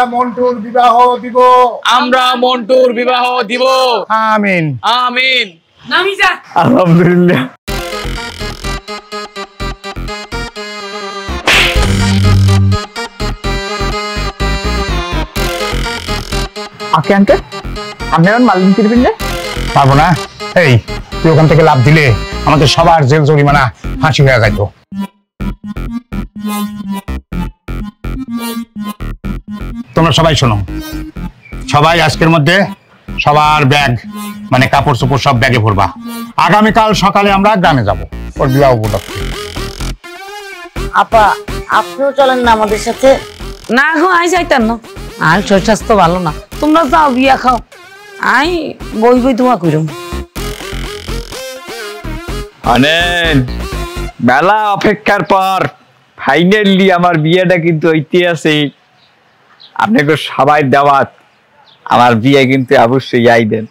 Speaker 4: মন্টুর বিবাহ দিব। আমিন।
Speaker 6: নামি যা।
Speaker 1: আলহামদুলিল্লাহ। আকে আঙ্কেল আপনি এখন মাল দিতে পারবেন না?
Speaker 4: পারবো না। এই তুই ওখান থেকে লাভ দিলে আমাদের সবার জেল জরিমানা ফাঁসি হয়ে যাইত। তোমরা সবাই শোনো, সবাই আজকের মধ্যে সবার ব্যাগ মানে কাপড় চোপড় সব ব্যাগে ভরবা। আগামীকাল সকালে আমরা গ্রামে যাব ওর বিবাহ উপলক্ষে।
Speaker 5: আপা আপনিও চলেন না আমাদের সাথে?
Speaker 6: না গো আই যাইতাম না, আর শরীর স্বাস্থ্য ভালো না। তোমরা যাও বিয়া খাও, আই বই তোমা কইরম।
Speaker 7: অনেক মেলা অপেক্ষার পর ফাইনালি আমার বিয়েটা কিন্তু ঐতিহাসিক। আপনাকে সবাই দাওয়াত, আমার বিয়ে কিন্তু অবশ্যই আইবেন।